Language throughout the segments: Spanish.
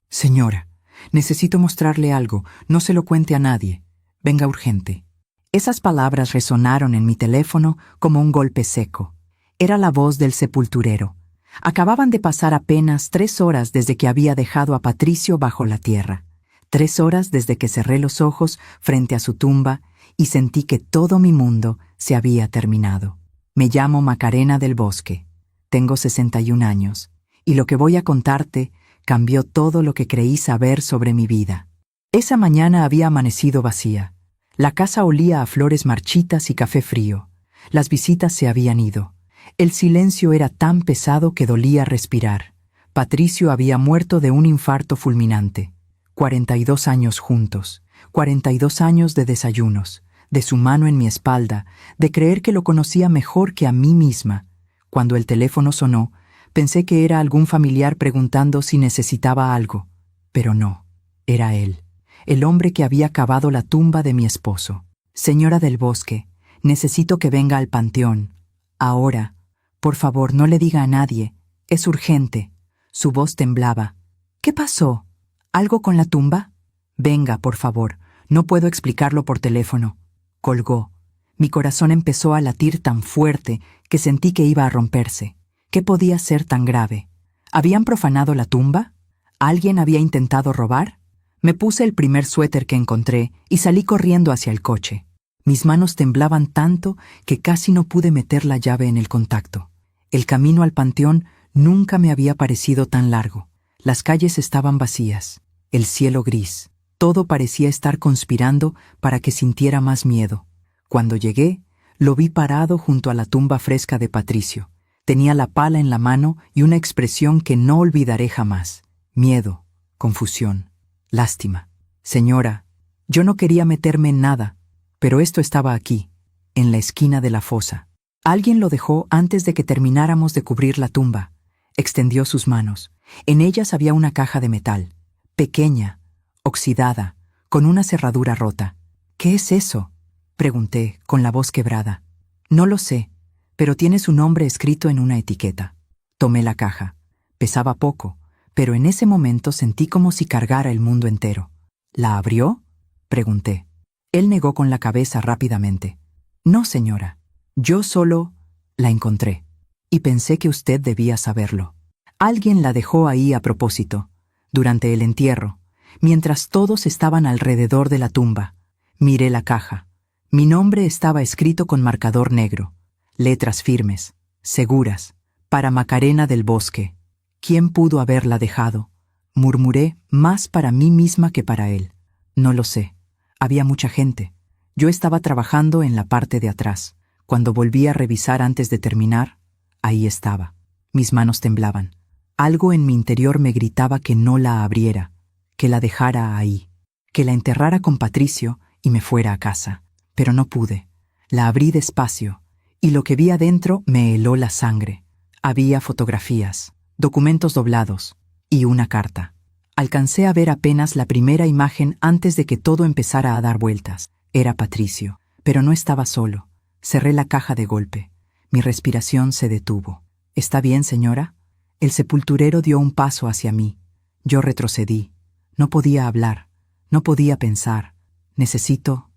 Señora, necesito mostrarle algo, no se lo cuente a nadie. Venga urgente. Esas palabras resonaron en mi teléfono como un golpe seco. Era la voz del sepulturero. Acababan de pasar apenas 3 horas desde que había dejado a Patricio bajo la tierra. 3 horas desde que cerré los ojos frente a su tumba y sentí que todo mi mundo se había terminado. Me llamo Macarena del Bosque. Tengo 61 años, y lo que voy a contarte cambió todo lo que creí saber sobre mi vida. Esa mañana había amanecido vacía. La casa olía a flores marchitas y café frío. Las visitas se habían ido. El silencio era tan pesado que dolía respirar. Patricio había muerto de un infarto fulminante. 42 años juntos, 42 años de desayunos, de su mano en mi espalda, de creer que lo conocía mejor que a mí misma. Cuando el teléfono sonó, pensé que era algún familiar preguntando si necesitaba algo. Pero no, era él, el hombre que había cavado la tumba de mi esposo. Señora del Bosque, necesito que venga al panteón. Ahora. Por favor, no le diga a nadie. Es urgente. Su voz temblaba. ¿Qué pasó? ¿Algo con la tumba? Venga, por favor. No puedo explicarlo por teléfono. Colgó. Mi corazón empezó a latir tan fuerte que sentí que iba a romperse. ¿Qué podía ser tan grave? ¿Habían profanado la tumba? ¿Alguien había intentado robar? Me puse el primer suéter que encontré y salí corriendo hacia el coche. Mis manos temblaban tanto que casi no pude meter la llave en el contacto. El camino al panteón nunca me había parecido tan largo. Las calles estaban vacías, el cielo gris. Todo parecía estar conspirando para que sintiera más miedo. Cuando llegué, lo vi parado junto a la tumba fresca de Patricio. Tenía la pala en la mano y una expresión que no olvidaré jamás. Miedo, confusión, lástima. Señora, yo no quería meterme en nada, pero esto estaba aquí, en la esquina de la fosa. Alguien lo dejó antes de que termináramos de cubrir la tumba. Extendió sus manos. En ellas había una caja de metal, pequeña, oxidada, con una cerradura rota. ¿Qué es eso?, pregunté, con la voz quebrada. No lo sé, pero tiene su nombre escrito en una etiqueta. Tomé la caja. Pesaba poco, pero en ese momento sentí como si cargara el mundo entero. ¿La abrió?, pregunté. Él negó con la cabeza rápidamente. No, señora. Yo solo la encontré. Y pensé que usted debía saberlo. Alguien la dejó ahí a propósito, durante el entierro, mientras todos estaban alrededor de la tumba. Miré la caja. Mi nombre estaba escrito con marcador negro. Letras firmes, seguras, para Macarena del Bosque. ¿Quién pudo haberla dejado? Murmuré, más para mí misma que para él. No lo sé. Había mucha gente. Yo estaba trabajando en la parte de atrás. Cuando volví a revisar antes de terminar, ahí estaba. Mis manos temblaban. Algo en mi interior me gritaba que no la abriera, que la dejara ahí, que la enterrara con Patricio y me fuera a casa. Pero no pude. La abrí despacio, y lo que vi adentro me heló la sangre. Había fotografías, documentos doblados y una carta. Alcancé a ver apenas la primera imagen antes de que todo empezara a dar vueltas. Era Patricio, pero no estaba solo. Cerré la caja de golpe. Mi respiración se detuvo. ¿Está bien, señora? El sepulturero dio un paso hacia mí. Yo retrocedí. No podía hablar. No podía pensar. Necesito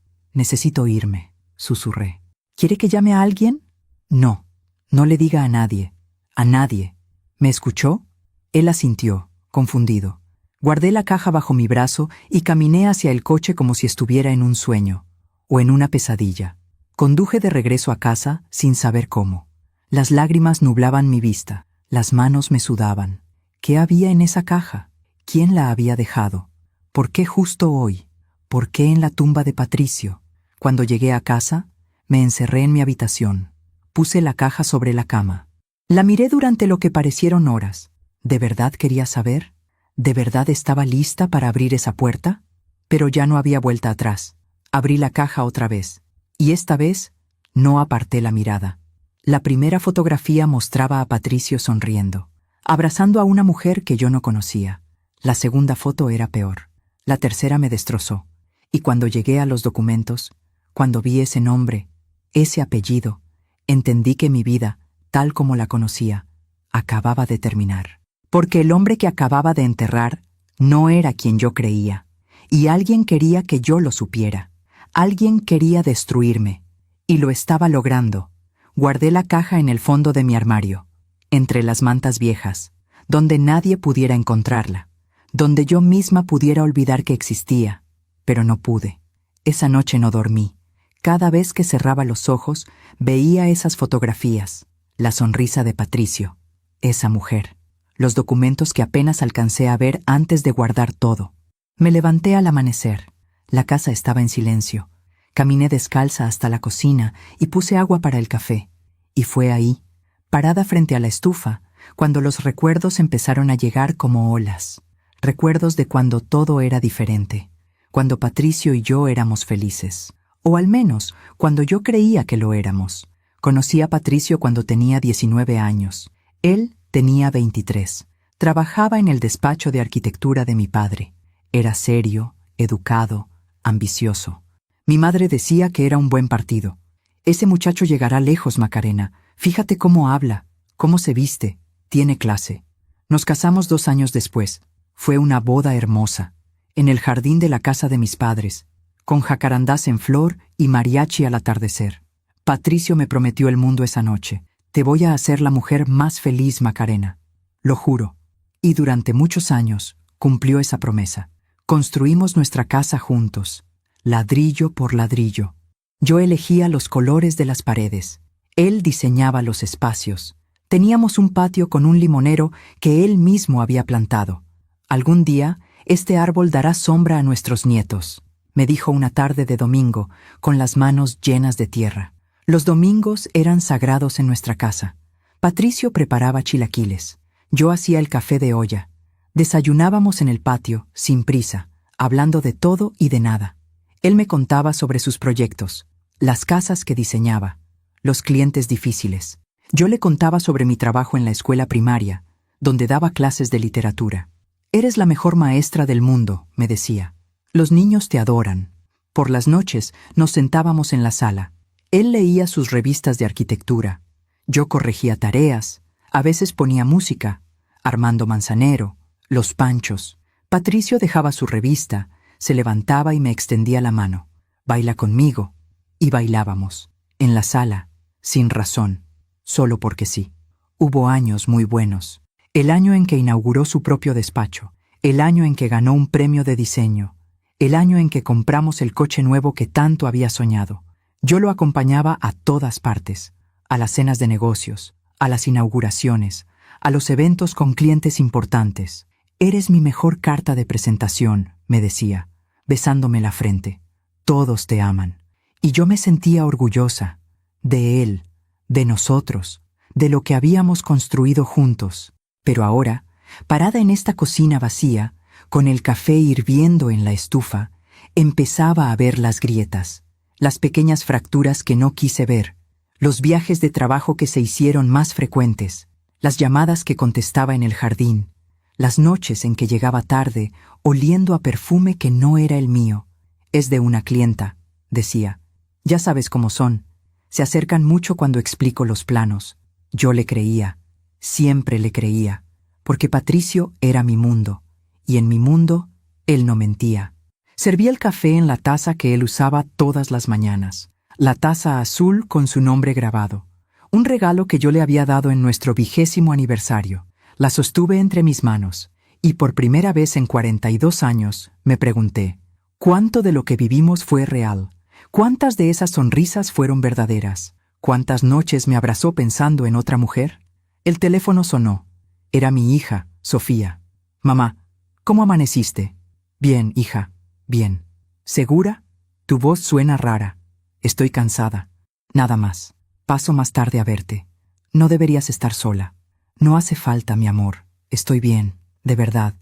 irme, susurré. ¿Quiere que llame a alguien? No. No le diga a nadie. A nadie. ¿Me escuchó? Él asintió, confundido. Guardé la caja bajo mi brazo y caminé hacia el coche como si estuviera en un sueño, o en una pesadilla. Conduje de regreso a casa sin saber cómo. Las lágrimas nublaban mi vista, las manos me sudaban. ¿Qué había en esa caja? ¿Quién la había dejado? ¿Por qué justo hoy? ¿Por qué en la tumba de Patricio? Cuando llegué a casa, me encerré en mi habitación. Puse la caja sobre la cama. La miré durante lo que parecieron horas. ¿De verdad quería saber? ¿De verdad estaba lista para abrir esa puerta? Pero ya no había vuelta atrás. Abrí la caja otra vez. Y esta vez no aparté la mirada. La primera fotografía mostraba a Patricio sonriendo, abrazando a una mujer que yo no conocía. La segunda foto era peor. La tercera me destrozó. Y cuando llegué a los documentos, cuando vi ese nombre, ese apellido, entendí que mi vida, tal como la conocía, acababa de terminar. Porque el hombre que acababa de enterrar No era quien yo creía. Y alguien quería que yo lo supiera. Alguien quería destruirme. Y lo estaba logrando. Guardé la caja en el fondo de mi armario, entre las mantas viejas, donde nadie pudiera encontrarla, donde yo misma pudiera olvidar que existía. Pero no pude. Esa noche no dormí. Cada vez que cerraba los ojos, veía esas fotografías, la sonrisa de Patricio, esa mujer, los documentos que apenas alcancé a ver antes de guardar todo. Me levanté al amanecer. La casa estaba en silencio. Caminé descalza hasta la cocina y puse agua para el café. Y fue ahí, parada frente a la estufa, cuando los recuerdos empezaron a llegar como olas. Recuerdos de cuando todo era diferente, cuando Patricio y yo éramos felices. O al menos, cuando yo creía que lo éramos. Conocí a Patricio cuando tenía 19 años. Él tenía 23. Trabajaba en el despacho de arquitectura de mi padre. Era serio, educado, ambicioso. Mi madre decía que era un buen partido. Ese muchacho llegará lejos, Macarena. Fíjate cómo habla, cómo se viste, tiene clase. Nos casamos 2 años después. Fue una boda hermosa, en el jardín de la casa de mis padres, con jacarandás en flor y mariachi al atardecer. Patricio me prometió el mundo esa noche. Te voy a hacer la mujer más feliz, Macarena. Lo juro. Y durante muchos años cumplió esa promesa. Construimos nuestra casa juntos, ladrillo por ladrillo. Yo elegía los colores de las paredes. Él diseñaba los espacios. Teníamos un patio con un limonero que él mismo había plantado. Algún día, este árbol dará sombra a nuestros nietos, me dijo una tarde de domingo, con las manos llenas de tierra. Los domingos eran sagrados en nuestra casa. Patricio preparaba chilaquiles. Yo hacía el café de olla. Desayunábamos en el patio, sin prisa, hablando de todo y de nada. Él me contaba sobre sus proyectos, las casas que diseñaba, los clientes difíciles. Yo le contaba sobre mi trabajo en la escuela primaria, donde daba clases de literatura. Eres la mejor maestra del mundo, me decía. Los niños te adoran. Por las noches nos sentábamos en la sala. Él leía sus revistas de arquitectura. Yo corregía tareas. A veces ponía música. Armando Manzanero, Los Panchos. Patricio dejaba su revista, se levantaba y me extendía la mano. Baila conmigo. Y bailábamos. En la sala, sin razón, solo porque sí. Hubo años muy buenos. El año en que inauguró su propio despacho. El año en que ganó un premio de diseño. El año en que compramos el coche nuevo que tanto había soñado. Yo lo acompañaba a todas partes, a las cenas de negocios, a las inauguraciones, a los eventos con clientes importantes. Eres mi mejor carta de presentación, me decía, besándome la frente. Todos te aman. Y yo me sentía orgullosa, de él, de nosotros, de lo que habíamos construido juntos. Pero ahora, parada en esta cocina vacía, con el café hirviendo en la estufa, empezaba a ver las grietas, las pequeñas fracturas que no quise ver, los viajes de trabajo que se hicieron más frecuentes, las llamadas que contestaba en el jardín, las noches en que llegaba tarde, oliendo a perfume que no era el mío. Es de una clienta, decía. Ya sabes cómo son. Se acercan mucho cuando explico los planos. Yo le creía, siempre le creía, porque Patricio era mi mundo, y en mi mundo él no mentía. Servía el café en la taza que él usaba todas las mañanas, la taza azul con su nombre grabado, un regalo que yo le había dado en nuestro 20º aniversario. La sostuve entre mis manos, y por primera vez en 42 años me pregunté, ¿cuánto de lo que vivimos fue real? ¿Cuántas de esas sonrisas fueron verdaderas? ¿Cuántas noches me abrazó pensando en otra mujer? El teléfono sonó. Era mi hija, Sofía. Mamá, ¿cómo amaneciste? Bien, hija, bien. ¿Segura? Tu voz suena rara. Estoy cansada. Nada más. Paso más tarde a verte. No deberías estar sola. No hace falta, mi amor. Estoy bien, de verdad.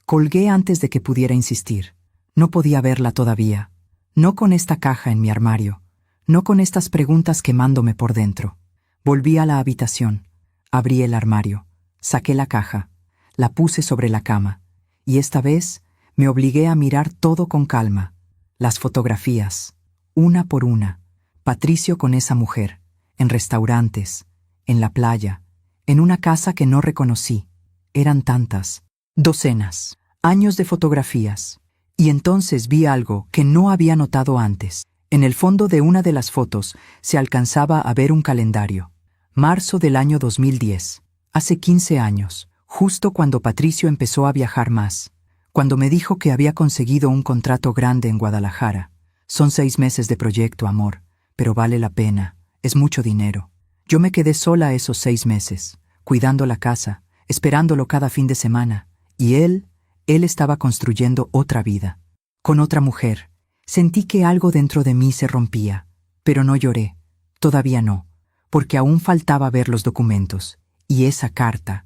Colgué antes de que pudiera insistir. No podía verla todavía. No con esta caja en mi armario. No con estas preguntas quemándome por dentro. Volví a la habitación. Abrí el armario. Saqué la caja. La puse sobre la cama. Y esta vez me obligué a mirar todo con calma. Las fotografías, una por una. Patricio con esa mujer, en restaurantes, en la playa, en una casa que no reconocí. Eran tantas, docenas. años de fotografías. Y entonces vi algo que no había notado antes. En el fondo de una de las fotos se alcanzaba a ver un calendario. Marzo del año 2010, hace 15 años, justo cuando Patricio empezó a viajar más, cuando me dijo que había conseguido un contrato grande en Guadalajara. Son 6 meses de proyecto, amor, pero vale la pena, es mucho dinero. Yo me quedé sola esos 6 meses, cuidando la casa, esperándolo cada fin de semana, y él estaba construyendo otra vida, con otra mujer. Sentí que algo dentro de mí se rompía, pero no lloré, todavía no, porque aún faltaba ver los documentos, y esa carta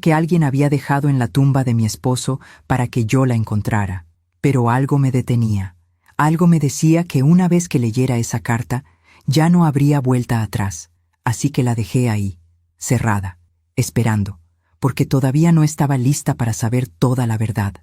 que alguien había dejado en la tumba de mi esposo para que yo la encontrara. Pero algo me detenía, algo me decía que una vez que leyera esa carta, ya no habría vuelta atrás, así que la dejé ahí, cerrada, esperando, porque todavía no estaba lista para saber toda la verdad.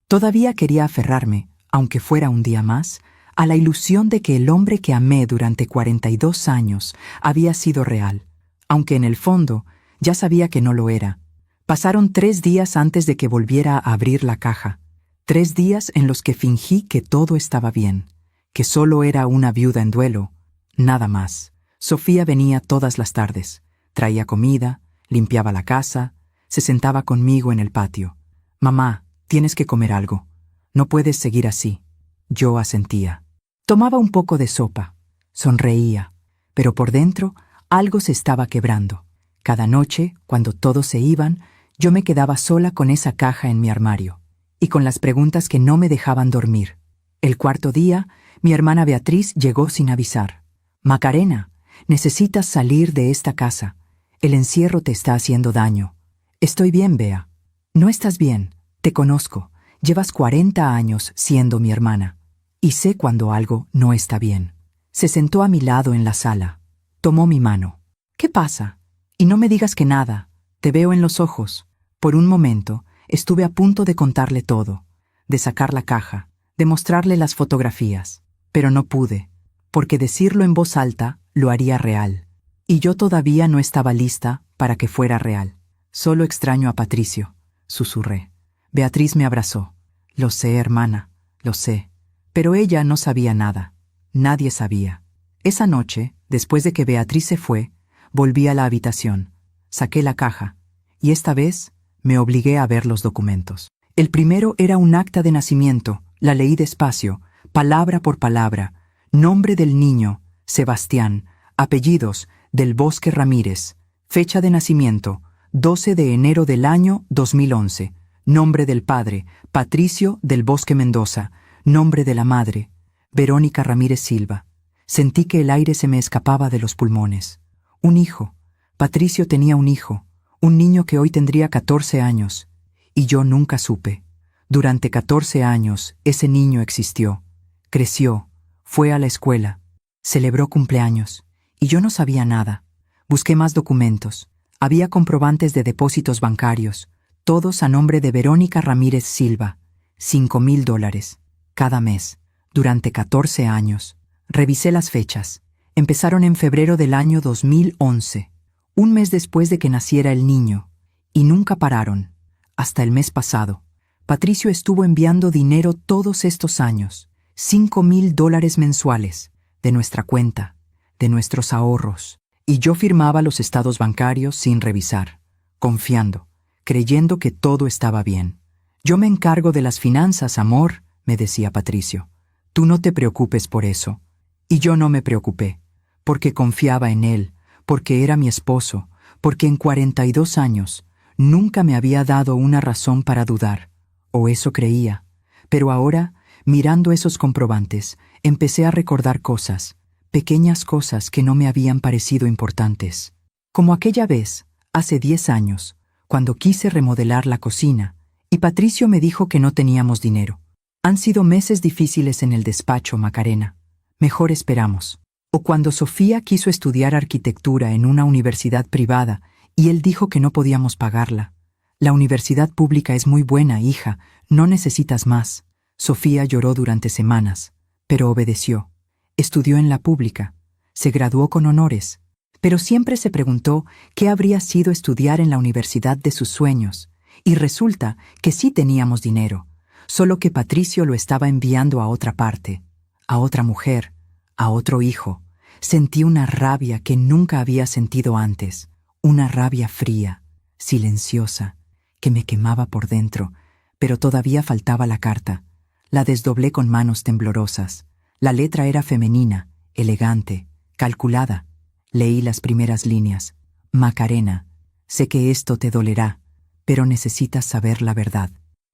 Todavía quería aferrarme, aunque fuera un día más, a la ilusión de que el hombre que amé durante 42 años había sido real, aunque en el fondo ya sabía que no lo era. Pasaron 3 días antes de que volviera a abrir la caja, 3 días en los que fingí que todo estaba bien, que solo era una viuda en duelo, nada más. Sofía venía todas las tardes, traía comida, limpiaba la casa, se sentaba conmigo en el patio. «Mamá, tienes que comer algo. No puedes seguir así». Yo asentía. Tomaba un poco de sopa, sonreía, pero por dentro algo se estaba quebrando. Cada noche, cuando todos se iban, yo me quedaba sola con esa caja en mi armario, y con las preguntas que no me dejaban dormir. El cuarto día, mi hermana Beatriz llegó sin avisar. «Macarena, necesitas salir de esta casa. El encierro te está haciendo daño». «Estoy bien, Bea». «No estás bien, te conozco. Llevas 40 años siendo mi hermana. Y sé cuando algo no está bien». Se sentó a mi lado en la sala. Tomó mi mano. «¿Qué pasa? Y no me digas que nada. Te veo en los ojos». Por un momento, estuve a punto de contarle todo, de sacar la caja, de mostrarle las fotografías. Pero no pude, porque decirlo en voz alta lo haría real. Y yo todavía no estaba lista para que fuera real. «Solo extraño a Patricio», susurré. Beatriz me abrazó. «Lo sé, hermana, lo sé». Pero ella no sabía nada. Nadie sabía. Esa noche, después de que Beatriz se fue, volví a la habitación. Saqué la caja, y esta vez me obligué a ver los documentos. El primero era un acta de nacimiento. La leí despacio, palabra por palabra. Nombre del niño, Sebastián. Apellidos, Del Bosque Ramírez. Fecha de nacimiento, 12 de enero del año 2011. Nombre del padre, Patricio Del Bosque Mendoza. Nombre de la madre, Verónica Ramírez Silva. Sentí que el aire se me escapaba de los pulmones. Un hijo. Patricio tenía un hijo, un niño que hoy tendría 14 años. Y yo nunca supe. Durante 14 años, ese niño existió. Creció, fue a la escuela, celebró cumpleaños. Y yo no sabía nada. Busqué más documentos. Había comprobantes de depósitos bancarios, todos a nombre de Verónica Ramírez Silva. $5,000 cada mes, durante 14 años. Revisé las fechas. Empezaron en febrero del año 2011, un mes después de que naciera el niño, y nunca pararon. Hasta el mes pasado, Patricio estuvo enviando dinero todos estos años, $5,000 mensuales, de nuestra cuenta, de nuestros ahorros, y yo firmaba los estados bancarios sin revisar, confiando, creyendo que todo estaba bien. «Yo me encargo de las finanzas, amor», me decía Patricio. «Tú no te preocupes por eso». Y yo no me preocupé, porque confiaba en él, porque era mi esposo, porque en 42 años nunca me había dado una razón para dudar, o eso creía. Pero ahora, mirando esos comprobantes, empecé a recordar cosas, pequeñas cosas que no me habían parecido importantes. Como aquella vez, hace 10 años, cuando quise remodelar la cocina, y Patricio me dijo que no teníamos dinero. Han sido meses difíciles en el despacho, Macarena. Mejor esperamos. O cuando Sofía quiso estudiar arquitectura en una universidad privada y él dijo que no podíamos pagarla. «La universidad pública es muy buena, hija, no necesitas más». Sofía lloró durante semanas, pero obedeció. Estudió en la pública, se graduó con honores, pero siempre se preguntó qué habría sido estudiar en la universidad de sus sueños, Y resulta que sí teníamos dinero, solo que Patricio lo estaba enviando a otra parte, a otra mujer, a otro hijo. Sentí una rabia que nunca había sentido antes, una rabia fría, silenciosa, que me quemaba por dentro, pero todavía faltaba la carta. La desdoblé con manos temblorosas. La letra era femenina, elegante, calculada. Leí las primeras líneas. Macarena, sé que esto te dolerá, pero necesitas saber la verdad.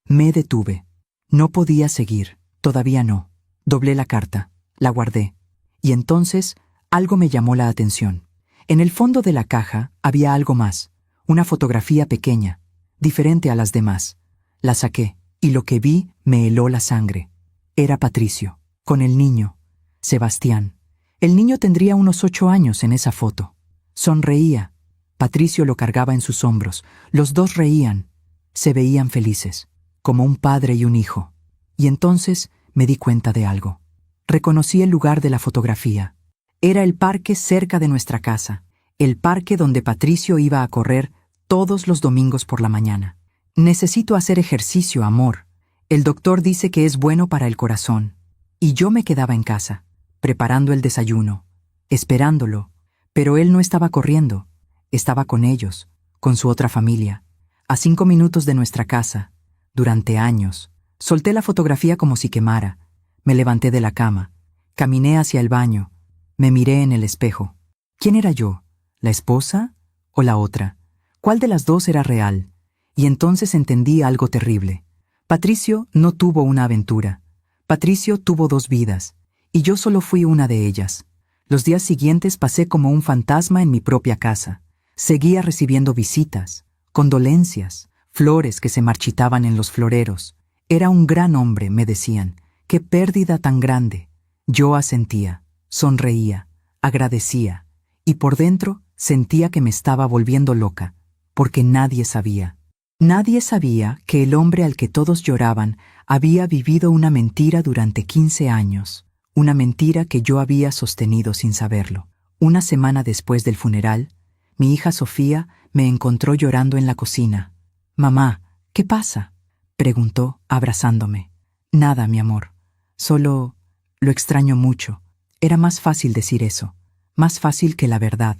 Me detuve. No podía seguir, todavía no. Doblé la carta, la guardé. Y entonces algo me llamó la atención. En el fondo de la caja había algo más, una fotografía pequeña, diferente a las demás. La saqué, y lo que vi me heló la sangre. Era Patricio, con el niño, Sebastián. El niño tendría unos 8 años en esa foto. Sonreía. Patricio lo cargaba en sus hombros. Los dos reían. Se veían felices, como un padre y un hijo. Y entonces me di cuenta de algo. Reconocí el lugar de la fotografía. Era el parque cerca de nuestra casa, el parque donde Patricio iba a correr todos los domingos por la mañana. Necesito hacer ejercicio, amor. El doctor dice que es bueno para el corazón. Y yo me quedaba en casa, preparando el desayuno, esperándolo. Pero él no estaba corriendo. Estaba con ellos, con su otra familia, a 5 minutos de nuestra casa. Durante años, solté la fotografía como si quemara. Me levanté de la cama, caminé hacia el baño, me miré en el espejo. ¿Quién era yo? ¿La esposa o la otra? ¿Cuál de las dos era real? Y entonces entendí algo terrible. Patricio no tuvo una aventura. Patricio tuvo 2 vidas, y yo solo fui una de ellas. Los días siguientes pasé como un fantasma en mi propia casa. Seguía recibiendo visitas, condolencias, flores que se marchitaban en los floreros. Era un gran hombre, me decían. ¡Qué pérdida tan grande! Yo asentía, sonreía, agradecía, y por dentro sentía que me estaba volviendo loca, porque nadie sabía. Nadie sabía que el hombre al que todos lloraban había vivido una mentira durante 15 años, una mentira que yo había sostenido sin saberlo. Una semana después del funeral, mi hija Sofía me encontró llorando en la cocina. «Mamá, ¿qué pasa?», preguntó, abrazándome. «Nada, mi amor. Solo lo extraño mucho». Era más fácil decir eso, más fácil que la verdad,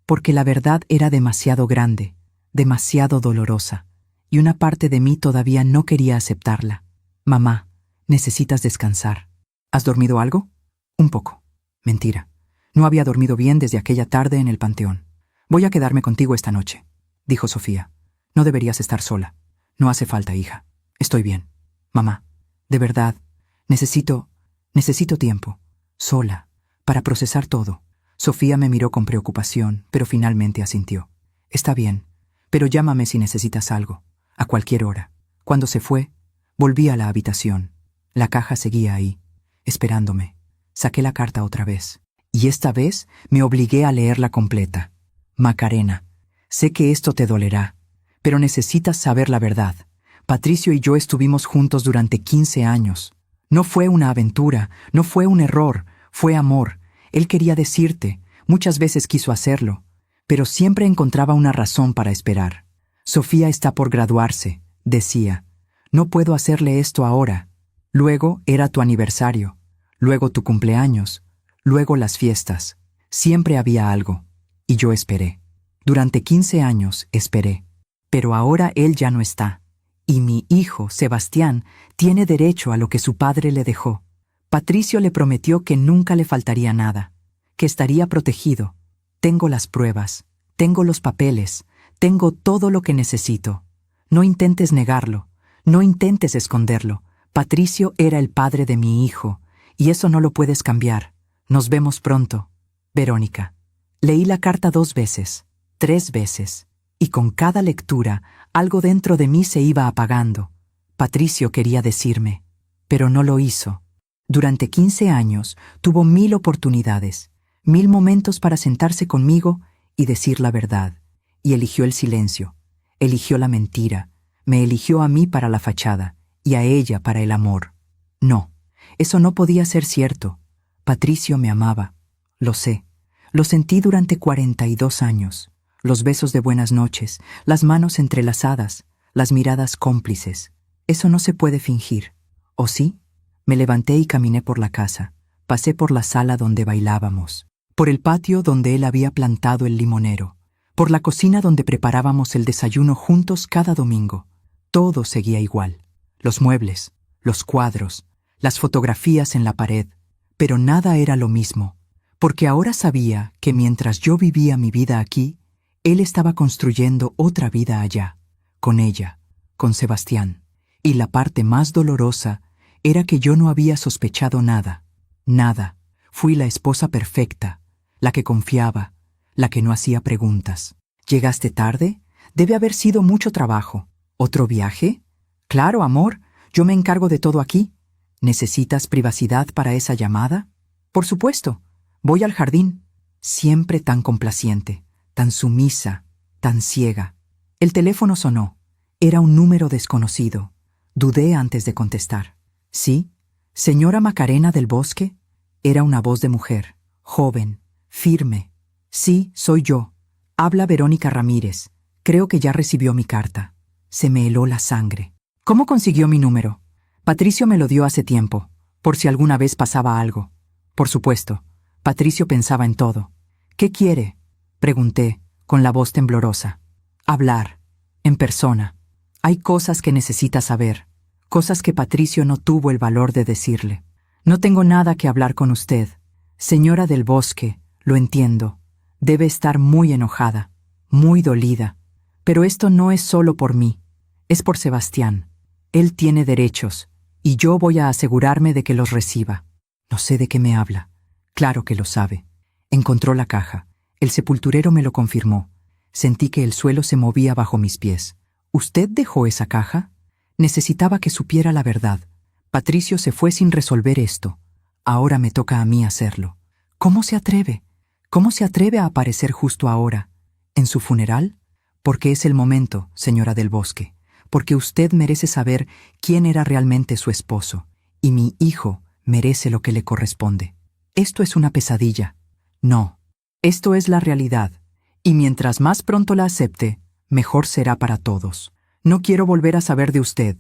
porque la verdad era demasiado grande, demasiado dolorosa, y una parte de mí todavía no quería aceptarla. «Mamá, necesitas descansar». «¿Has dormido algo?». «Un poco». «Mentira. No había dormido bien desde aquella tarde en el panteón». «Voy a quedarme contigo esta noche», dijo Sofía. «No deberías estar sola». «No hace falta, hija. Estoy bien». «Mamá, de verdad, necesito tiempo, sola, para procesar todo». Sofía me miró con preocupación, pero finalmente asintió. «Está bien, pero llámame si necesitas algo, a cualquier hora». Cuando se fue, volví a la habitación. La caja seguía ahí, esperándome. Saqué la carta otra vez, y esta vez me obligué a leerla completa. «Macarena, sé que esto te dolerá, pero necesitas saber la verdad. Patricio y yo estuvimos juntos durante 15 años. No fue una aventura, no fue un error, fue amor. Él quería decirte, muchas veces quiso hacerlo, pero siempre encontraba una razón para esperar. Sofía está por graduarse», decía. «No puedo hacerle esto ahora. Luego era tu aniversario, luego tu cumpleaños, luego las fiestas. Siempre había algo. Y yo esperé. Durante 15 años esperé. Pero ahora él ya no está. Y mi hijo, Sebastián, tiene derecho a lo que su padre le dejó. Patricio le prometió que nunca le faltaría nada, que estaría protegido. Tengo las pruebas, tengo los papeles, tengo todo lo que necesito. No intentes negarlo, no intentes esconderlo. Patricio era el padre de mi hijo, y eso no lo puedes cambiar. Nos vemos pronto. Verónica». Leí la carta 2 veces, 3 veces, y con cada lectura algo dentro de mí se iba apagando. Patricio quería decirme, pero no lo hizo. Durante 15 años tuvo 1000 oportunidades, 1000 momentos para sentarse conmigo y decir la verdad, y eligió el silencio, eligió la mentira, me eligió a mí para la fachada y a ella para el amor. No, eso no podía ser cierto. Patricio me amaba, lo sé. Lo sentí durante 42 años. Los besos de buenas noches, las manos entrelazadas, las miradas cómplices. Eso no se puede fingir. ¿O sí? Me levanté y caminé por la casa. Pasé por la sala donde bailábamos, por el patio donde él había plantado el limonero, por la cocina donde preparábamos el desayuno juntos cada domingo. Todo seguía igual. Los muebles, los cuadros, las fotografías en la pared. Pero nada era lo mismo, porque ahora sabía que mientras yo vivía mi vida aquí, él estaba construyendo otra vida allá, con ella, con Sebastián. Y la parte más dolorosa era que yo no había sospechado nada. Nada. Fui la esposa perfecta, la que confiaba, la que no hacía preguntas. ¿Llegaste tarde? Debe haber sido mucho trabajo. ¿Otro viaje? Claro, amor, yo me encargo de todo aquí. ¿Necesitas privacidad para esa llamada? Por supuesto. Voy al jardín. Siempre tan complaciente, tan sumisa, tan ciega. El teléfono sonó. Era un número desconocido. Dudé antes de contestar. ¿Sí? ¿Señora Macarena del Bosque? Era una voz de mujer, joven, firme. Sí, soy yo. Habla Verónica Ramírez. Creo que ya recibió mi carta. Se me heló la sangre. ¿Cómo consiguió mi número? Patricio me lo dio hace tiempo, por si alguna vez pasaba algo. Por supuesto, Patricio pensaba en todo. ¿Qué quiere? Pregunté, con la voz temblorosa. Hablar, en persona. Hay cosas que necesita saber, cosas que Patricio no tuvo el valor de decirle. No tengo nada que hablar con usted. Señora del Bosque, lo entiendo. Debe estar muy enojada, muy dolida. Pero esto no es solo por mí, es por Sebastián. Él tiene derechos, y yo voy a asegurarme de que los reciba. No sé de qué me habla. Claro que lo sabe. Encontró la caja. El sepulturero me lo confirmó. Sentí que el suelo se movía bajo mis pies. ¿Usted dejó esa caja? Necesitaba que supiera la verdad. Patricio se fue sin resolver esto. Ahora me toca a mí hacerlo. ¿Cómo se atreve? ¿Cómo se atreve a aparecer justo ahora? ¿En su funeral? Porque es el momento, señora del Bosque. Porque usted merece saber quién era realmente su esposo. Y mi hijo merece lo que le corresponde. Esto es una pesadilla. No. Esto es la realidad. Y mientras más pronto la acepte, mejor será para todos. No quiero volver a saber de usted.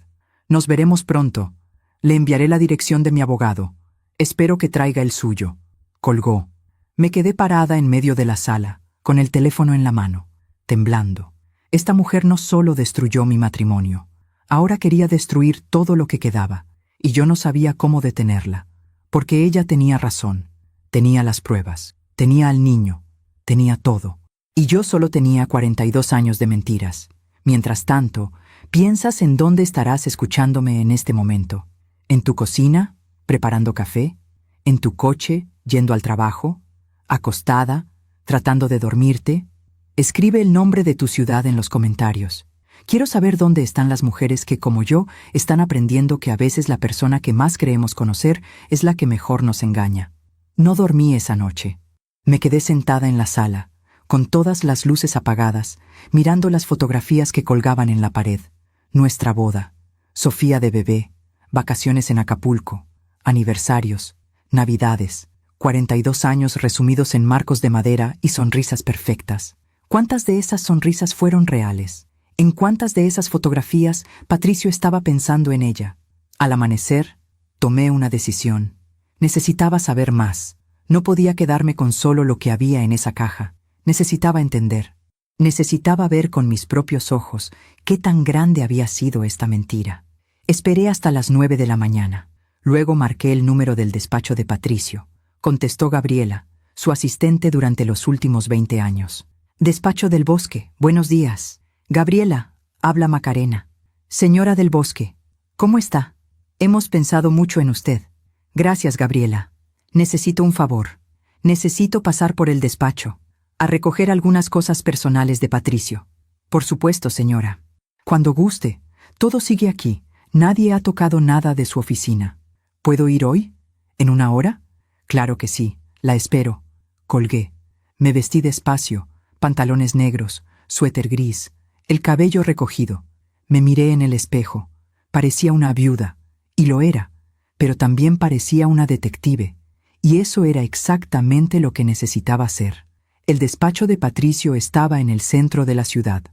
Nos veremos pronto. Le enviaré la dirección de mi abogado. Espero que traiga el suyo. Colgó. Me quedé parada en medio de la sala, con el teléfono en la mano, temblando. Esta mujer no solo destruyó mi matrimonio, ahora quería destruir todo lo que quedaba, y yo no sabía cómo detenerla, porque ella tenía razón, tenía las pruebas, tenía al niño, tenía todo, y yo solo tenía 42 años de mentiras. Mientras tanto, piensas en dónde estarás escuchándome en este momento. ¿En tu cocina, preparando café? ¿En tu coche, yendo al trabajo? ¿Acostada, tratando de dormirte? Escribe el nombre de tu ciudad en los comentarios. Quiero saber dónde están las mujeres que, como yo, están aprendiendo que a veces la persona que más creemos conocer es la que mejor nos engaña. No dormí esa noche. Me quedé sentada en la sala, con todas las luces apagadas, mirando las fotografías que colgaban en la pared. Nuestra boda, Sofía de bebé, vacaciones en Acapulco, aniversarios, navidades, 42 años resumidos en marcos de madera y sonrisas perfectas. ¿Cuántas de esas sonrisas fueron reales? ¿En cuántas de esas fotografías Patricio estaba pensando en ella? Al amanecer, tomé una decisión. Necesitaba saber más. No podía quedarme con solo lo que había en esa caja. Necesitaba entender. Necesitaba ver con mis propios ojos qué tan grande había sido esta mentira. Esperé hasta las 9 de la mañana. Luego marqué el número del despacho de Patricio. Contestó Gabriela, su asistente durante los últimos 20 años. Despacho del Bosque, buenos días. Gabriela, habla Macarena. Señora del Bosque, ¿cómo está? Hemos pensado mucho en usted. Gracias, Gabriela. Necesito un favor. Necesito pasar por el despacho, a recoger algunas cosas personales de Patricio. Por supuesto, señora. Cuando guste. Todo sigue aquí. Nadie ha tocado nada de su oficina. ¿Puedo ir hoy? ¿En una hora? Claro que sí. La espero. Colgué. Me vestí despacio, pantalones negros, suéter gris, el cabello recogido. Me miré en el espejo. Parecía una viuda, y lo era, pero también parecía una detective, y eso era exactamente lo que necesitaba ser. El despacho de Patricio estaba en el centro de la ciudad,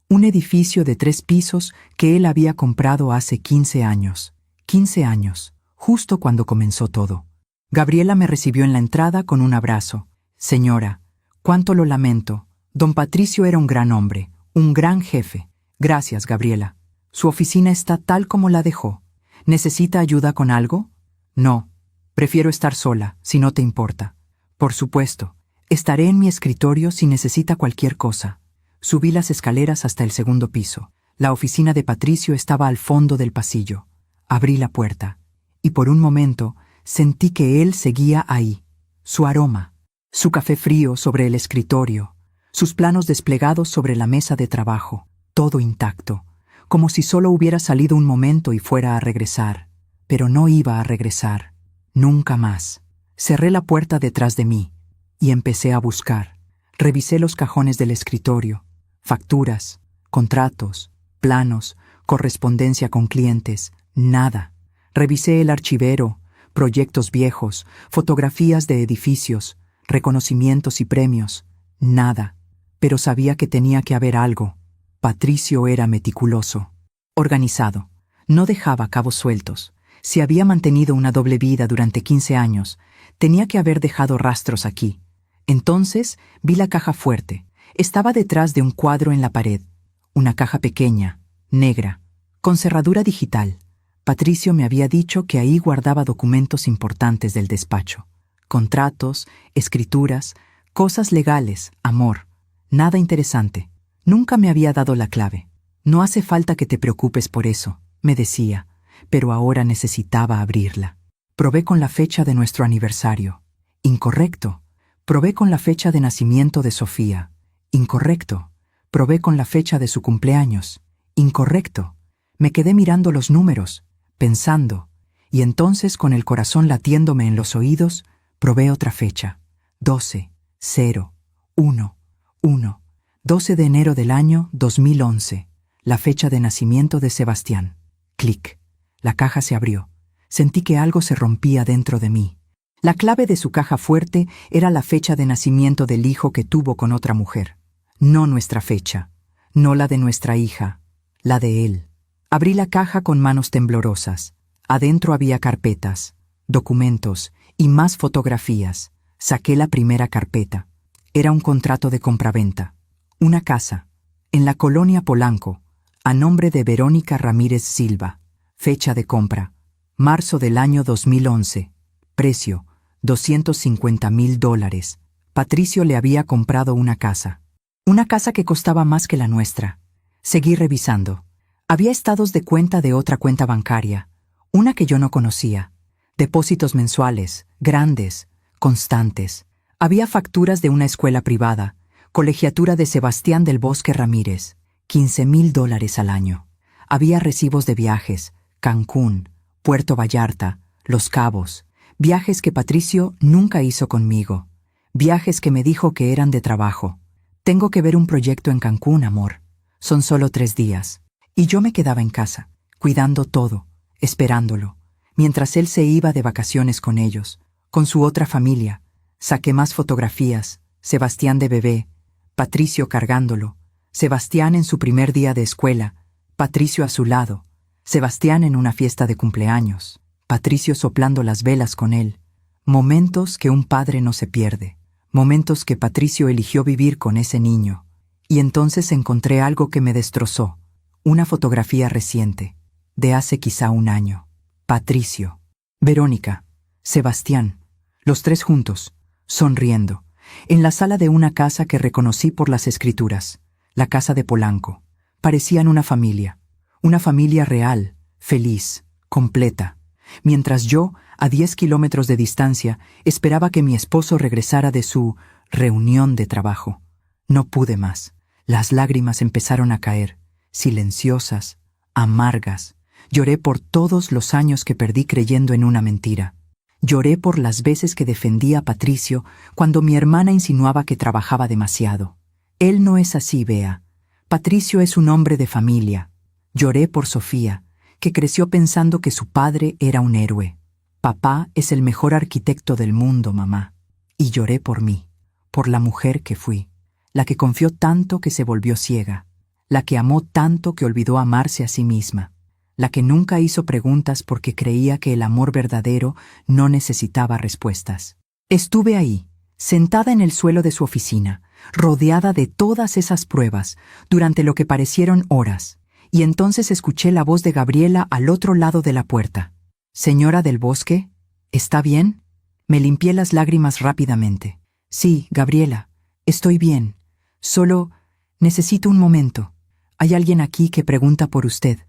Un edificio de 3 pisos que él había comprado hace 15 años. 15 años, justo cuando comenzó todo. Gabriela me recibió en la entrada con un abrazo. Señora, cuánto lo lamento. Don Patricio era un gran hombre, un gran jefe. Gracias, Gabriela. Su oficina está tal como la dejó. ¿Necesita ayuda con algo? No. Prefiero estar sola, si no te importa. Por supuesto. Estaré en mi escritorio si necesita cualquier cosa. Subí las escaleras hasta el segundo piso. La oficina de Patricio estaba al fondo del pasillo. Abrí la puerta, y por un momento sentí que él seguía ahí. Su aroma, su café frío sobre el escritorio, sus planos desplegados sobre la mesa de trabajo, todo intacto, como si solo hubiera salido un momento y fuera a regresar. Pero no iba a regresar. Nunca más. Cerré la puerta detrás de mí y empecé a buscar. Revisé los cajones del escritorio, facturas, contratos, planos, correspondencia con clientes, nada. Revisé el archivero, proyectos viejos, fotografías de edificios, reconocimientos y premios, nada. Pero sabía que tenía que haber algo. Patricio era meticuloso, organizado, no dejaba cabos sueltos. Si había mantenido una doble vida durante 15 años, tenía que haber dejado rastros aquí. Entonces vi la caja fuerte. Estaba detrás de un cuadro en la pared. Una caja pequeña, negra, con cerradura digital. Patricio me había dicho que ahí guardaba documentos importantes del despacho. Contratos, escrituras, cosas legales, amor. Nada interesante. Nunca me había dado la clave. No hace falta que te preocupes por eso, me decía, pero ahora necesitaba abrirla. Probé con la fecha de nuestro aniversario. Incorrecto. Probé con la fecha de nacimiento de Sofía. Incorrecto. Probé con la fecha de su cumpleaños. Incorrecto. Me quedé mirando los números, pensando, y entonces con el corazón latiéndome en los oídos, probé otra fecha. 12, 0, 1, 1. 12 de enero del año 2011. La fecha de nacimiento de Sebastián. Clic. La caja se abrió. Sentí que algo se rompía dentro de mí. La clave de su caja fuerte era la fecha de nacimiento del hijo que tuvo con otra mujer. No nuestra fecha, no la de nuestra hija, la de él. Abrí la caja con manos temblorosas. Adentro había carpetas, documentos y más fotografías. Saqué la primera carpeta. Era un contrato de compraventa. Una casa, en la colonia Polanco, a nombre de Verónica Ramírez Silva. Fecha de compra, marzo del año 2011. Precio, $250,000. Patricio le había comprado una casa. Una casa que costaba más que la nuestra. Seguí revisando. Había estados de cuenta de otra cuenta bancaria, una que yo no conocía. Depósitos mensuales, grandes, constantes. Había facturas de una escuela privada, colegiatura de Sebastián del Bosque Ramírez, $15,000 al año. Había recibos de viajes, Cancún, Puerto Vallarta, Los Cabos, viajes que Patricio nunca hizo conmigo, viajes que me dijo que eran de trabajo. Tengo que ver un proyecto en Cancún, amor. Son solo 3 días. Y yo me quedaba en casa, cuidando todo, esperándolo, mientras él se iba de vacaciones con ellos, con su otra familia. Saqué más fotografías, Sebastián de bebé, Patricio cargándolo, Sebastián en su primer día de escuela, Patricio a su lado, Sebastián en una fiesta de cumpleaños, Patricio soplando las velas con él. Momentos que un padre no se pierde, momentos que Patricio eligió vivir con ese niño. Y entonces encontré algo que me destrozó, una fotografía reciente, de hace quizá 1 año. Patricio, Verónica, Sebastián, los 3 juntos, sonriendo, en la sala de una casa que reconocí por las escrituras, la casa de Polanco. Parecían una familia real, feliz, completa, mientras yo, a 10 kilómetros de distancia, esperaba que mi esposo regresara de su reunión de trabajo. No pude más. Las lágrimas empezaron a caer, silenciosas, amargas. Lloré por todos los años que perdí creyendo en una mentira. Lloré por las veces que defendí a Patricio cuando mi hermana insinuaba que trabajaba demasiado. Él no es así, Bea. Patricio es un hombre de familia. Lloré por Sofía, que creció pensando que su padre era un héroe. Papá es el mejor arquitecto del mundo, mamá. Y lloré por mí, por la mujer que fui, la que confió tanto que se volvió ciega, la que amó tanto que olvidó amarse a sí misma, la que nunca hizo preguntas porque creía que el amor verdadero no necesitaba respuestas. Estuve ahí, sentada en el suelo de su oficina, rodeada de todas esas pruebas, durante lo que parecieron horas, y entonces escuché la voz de Gabriela al otro lado de la puerta. «Señora del Bosque, ¿está bien?» Me limpié las lágrimas rápidamente. «Sí, Gabriela, estoy bien. Solo necesito un momento. Hay alguien aquí que pregunta por usted».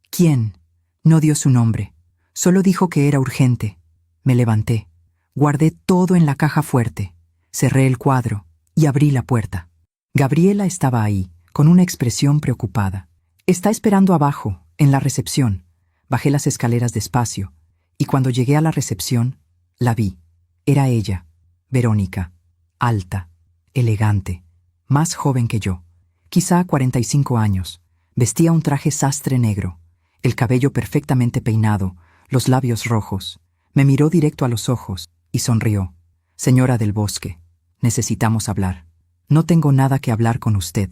«¿Quién?» No dio su nombre. Solo dijo que era urgente. Me levanté. Guardé todo en la caja fuerte. Cerré el cuadro y abrí la puerta. Gabriela estaba ahí, con una expresión preocupada. «Está esperando abajo, en la recepción». Bajé las escaleras despacio, y cuando llegué a la recepción, la vi. Era ella, Verónica, alta, elegante, más joven que yo, quizá 45 años. Vestía un traje sastre negro, el cabello perfectamente peinado, los labios rojos. Me miró directo a los ojos y sonrió. «Señora del Bosque, necesitamos hablar». «No tengo nada que hablar con usted»,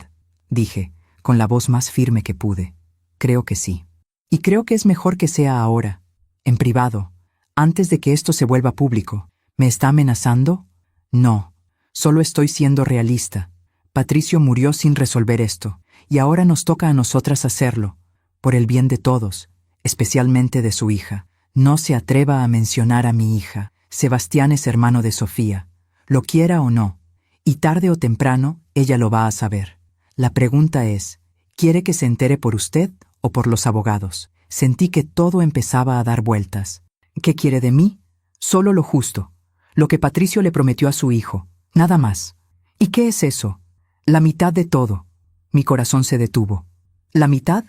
dije, con la voz más firme que pude. «Creo que sí. Y creo que es mejor que sea ahora, en privado, antes de que esto se vuelva público». «¿Me está amenazando?» «No, solo estoy siendo realista. Patricio murió sin resolver esto, y ahora nos toca a nosotras hacerlo, por el bien de todos, especialmente de su hija. No se atreva a mencionar a mi hija. Sebastián es hermano de Sofía, lo quiera o no, y tarde o temprano ella lo va a saber. La pregunta es, ¿quiere que se entere por usted o por los abogados?» Sentí que todo empezaba a dar vueltas. «¿Qué quiere de mí?» «Solo lo justo, lo que Patricio le prometió a su hijo, nada más». «¿Y qué es eso?» «La mitad de todo». Mi corazón se detuvo. ¿La mitad?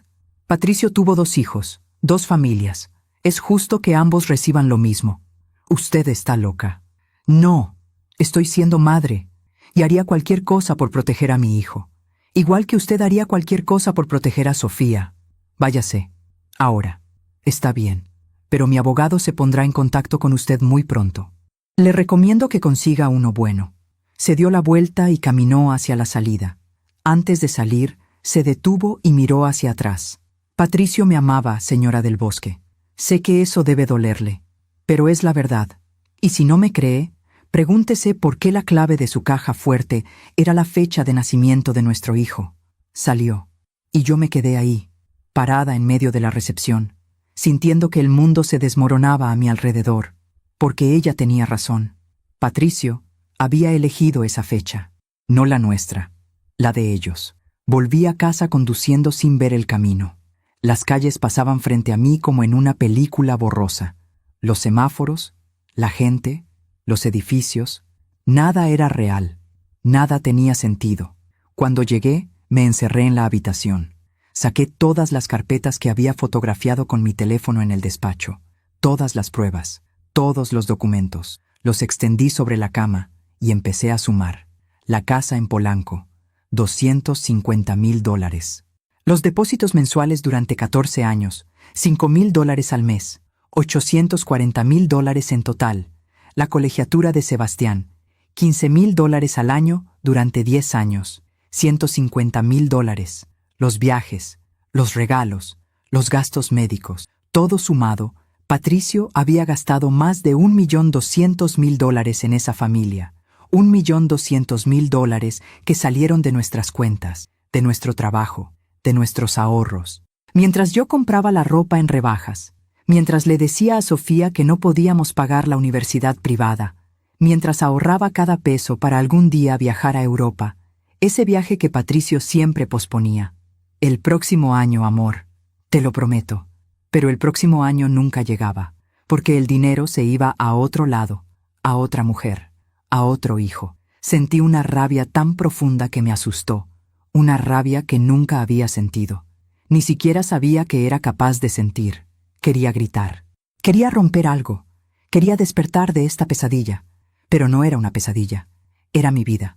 Patricio tuvo 2 hijos, 2 familias. Es justo que ambos reciban lo mismo. Usted está loca. No, estoy siendo madre, y haría cualquier cosa por proteger a mi hijo. Igual que usted haría cualquier cosa por proteger a Sofía. Váyase. Ahora. Está bien, pero mi abogado se pondrá en contacto con usted muy pronto. Le recomiendo que consiga uno bueno. Se dio la vuelta y caminó hacia la salida. Antes de salir, se detuvo y miró hacia atrás. «Patricio me amaba, señora del Bosque. Sé que eso debe dolerle, pero es la verdad. Y si no me cree, pregúntese por qué la clave de su caja fuerte era la fecha de nacimiento de nuestro hijo». Salió, y yo me quedé ahí, parada en medio de la recepción, sintiendo que el mundo se desmoronaba a mi alrededor, porque ella tenía razón. Patricio había elegido esa fecha, no la nuestra, la de ellos. Volví a casa conduciendo sin ver el camino. Las calles pasaban frente a mí como en una película borrosa. Los semáforos, la gente, los edificios, nada era real, nada tenía sentido. Cuando llegué, me encerré en la habitación. Saqué todas las carpetas que había fotografiado con mi teléfono en el despacho, todas las pruebas, todos los documentos. Los extendí sobre la cama y empecé a sumar. La casa en Polanco, $250,000. Los depósitos mensuales durante 14 años, $5,000 al mes, $840,000 en total. La colegiatura de Sebastián, $15,000 al año durante 10 años, $150,000. Los viajes, los regalos, los gastos médicos, todo sumado, Patricio había gastado más de $1,200,000 en esa familia. $1,200,000 que salieron de nuestras cuentas, de nuestro trabajo, de nuestros ahorros. Mientras yo compraba la ropa en rebajas, mientras le decía a Sofía que no podíamos pagar la universidad privada, mientras ahorraba cada peso para algún día viajar a Europa, ese viaje que Patricio siempre posponía. «El próximo año, amor, te lo prometo». Pero el próximo año nunca llegaba, porque el dinero se iba a otro lado, a otra mujer, a otro hijo. Sentí una rabia tan profunda que me asustó, una rabia que nunca había sentido. Ni siquiera sabía que era capaz de sentir. Quería gritar. Quería romper algo. Quería despertar de esta pesadilla. Pero no era una pesadilla. Era mi vida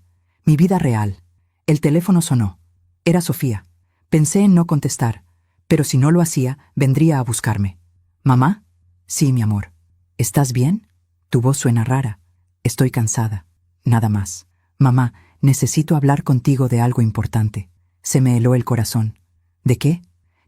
real. El teléfono sonó. Era Sofía. Pensé en no contestar, pero si no lo hacía, vendría a buscarme. «¿Mamá?» «Sí, mi amor». «¿Estás bien?» «Tu voz suena rara». «Estoy cansada». Nada más. «Mamá, necesito hablar contigo de algo importante». Se me heló el corazón. ¿De qué?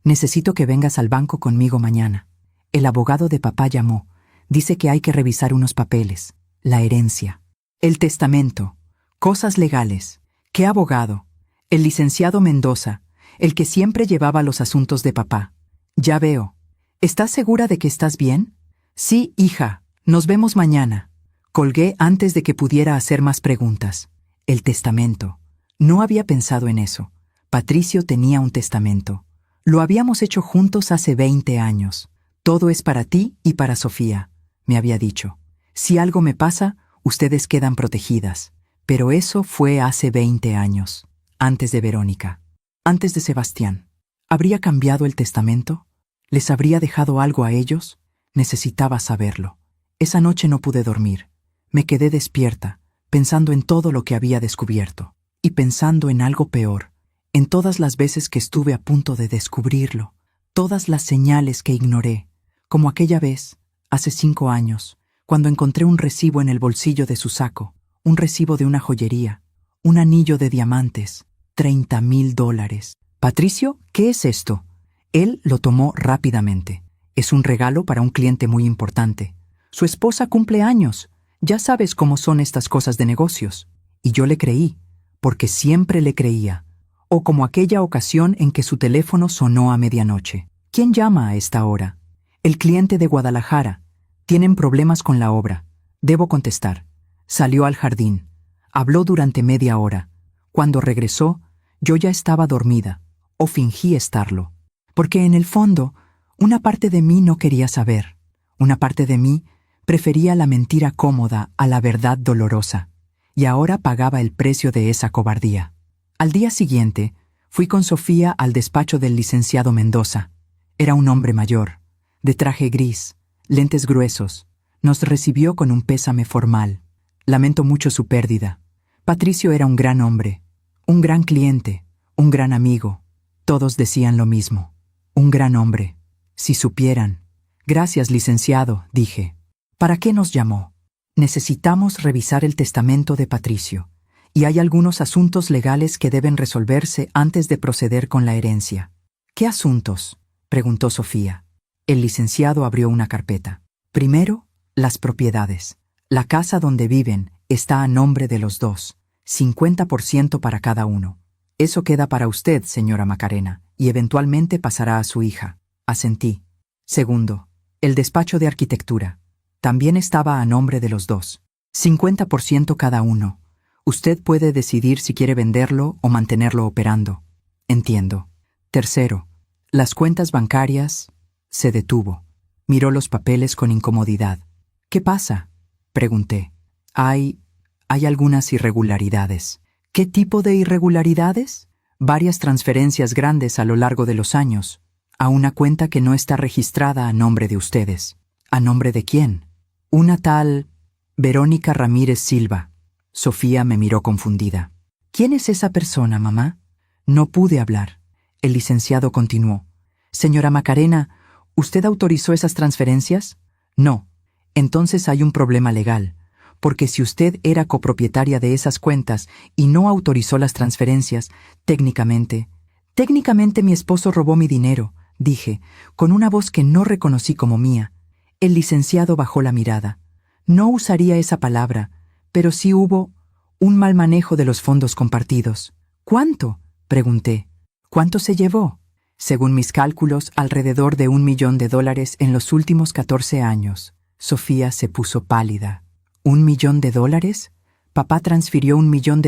Necesito que vengas al banco conmigo mañana. El abogado de papá llamó. Dice que hay que revisar unos papeles. La herencia. El testamento. Cosas legales. ¿Qué abogado? El licenciado Mendoza, el que siempre llevaba los asuntos de papá. Ya veo. ¿Estás segura de que estás bien? Sí, hija. Nos vemos mañana. Colgué antes de que pudiera hacer más preguntas. El testamento. No había pensado en eso. Patricio tenía un testamento. Lo habíamos hecho juntos hace 20 años. Todo es para ti y para Sofía, me había dicho. Si algo me pasa, ustedes quedan protegidas. Pero eso fue hace 20 años. Antes de Verónica. Antes de Sebastián. ¿Habría cambiado el testamento? ¿Les habría dejado algo a ellos? Necesitaba saberlo. Esa noche no pude dormir. Me quedé despierta, pensando en todo lo que había descubierto. Y pensando en algo peor. En todas las veces que estuve a punto de descubrirlo. Todas las señales que ignoré. Como aquella vez, hace 5 años, cuando encontré un recibo en el bolsillo de su saco. Un recibo de una joyería. Un anillo de diamantes. $30,000. Patricio, ¿qué es esto? Él lo tomó rápidamente. Es un regalo para un cliente muy importante. Su esposa cumple años. Ya sabes cómo son estas cosas de negocios. Y yo le creí, porque siempre le creía. O como aquella ocasión en que su teléfono sonó a medianoche. ¿Quién llama a esta hora? El cliente de Guadalajara. Tienen problemas con la obra. Debo contestar. Salió al jardín. Habló durante media hora. Cuando regresó, yo ya estaba dormida, o fingí estarlo. Porque en el fondo, una parte de mí no quería saber. Una parte de mí prefería la mentira cómoda a la verdad dolorosa. Y ahora pagaba el precio de esa cobardía. Al día siguiente, fui con Sofía al despacho del licenciado Mendoza. Era un hombre mayor, de traje gris, lentes gruesos. Nos recibió con un pésame formal. Lamento mucho su pérdida. Patricio era un gran hombre, un gran cliente, un gran amigo. Todos decían lo mismo. Un gran hombre. Si supieran. Gracias, licenciado, dije. ¿Para qué nos llamó? Necesitamos revisar el testamento de Patricio. Y hay algunos asuntos legales que deben resolverse antes de proceder con la herencia. ¿Qué asuntos?, preguntó Sofía. El licenciado abrió una carpeta. Primero, las propiedades. La casa donde viven está a nombre de los dos, 50% para cada uno. Eso queda para usted, señora Macarena, y eventualmente pasará a su hija. Asentí. Segundo, el despacho de arquitectura. También estaba a nombre de los dos, 50% cada uno. Usted puede decidir si quiere venderlo o mantenerlo operando. Entiendo. Tercero, las cuentas bancarias. Se detuvo. Miró los papeles con incomodidad. ¿Qué pasa?, pregunté. Hay algunas irregularidades. ¿Qué tipo de irregularidades? Varias transferencias grandes a lo largo de los años, a una cuenta que no está registrada a nombre de ustedes. ¿A nombre de quién? Una tal Verónica Ramírez Silva. Sofía me miró confundida. ¿Quién es esa persona, mamá? No pude hablar. El licenciado continuó. Señora Macarena, ¿usted autorizó esas transferencias? No. Entonces hay un problema legal, porque si usted era copropietaria de esas cuentas y no autorizó las transferencias, técnicamente mi esposo robó mi dinero, dije, con una voz que no reconocí como mía. El licenciado bajó la mirada. No usaría esa palabra, pero sí hubo un mal manejo de los fondos compartidos. ¿Cuánto?, pregunté. ¿Cuánto se llevó? Según mis cálculos, alrededor de $1 millón en los últimos 14 años. Sofía se puso pálida. ¿$1 millón? ¿Papá transfirió $1 millón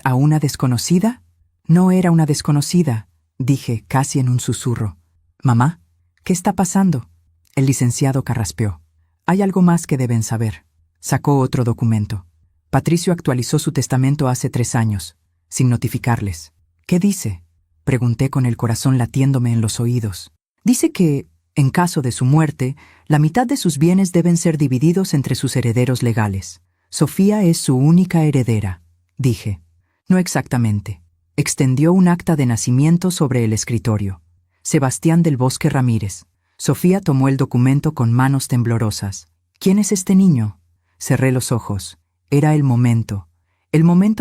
a una desconocida? No era una desconocida, dije casi en un susurro. Mamá, ¿qué está pasando? El licenciado carraspeó. Hay algo más que deben saber. Sacó otro documento. Patricio actualizó su testamento hace 3 años, sin notificarles. ¿Qué dice?, pregunté con el corazón latiéndome en los oídos. Dice que, en caso de su muerte, la mitad de sus bienes deben ser divididos entre sus herederos legales. Sofía es su única heredera, dije. No exactamente. Extendió un acta de nacimiento sobre el escritorio. Sebastián del Bosque Ramírez. Sofía tomó el documento con manos temblorosas. ¿Quién es este niño? Cerré los ojos. Era el momento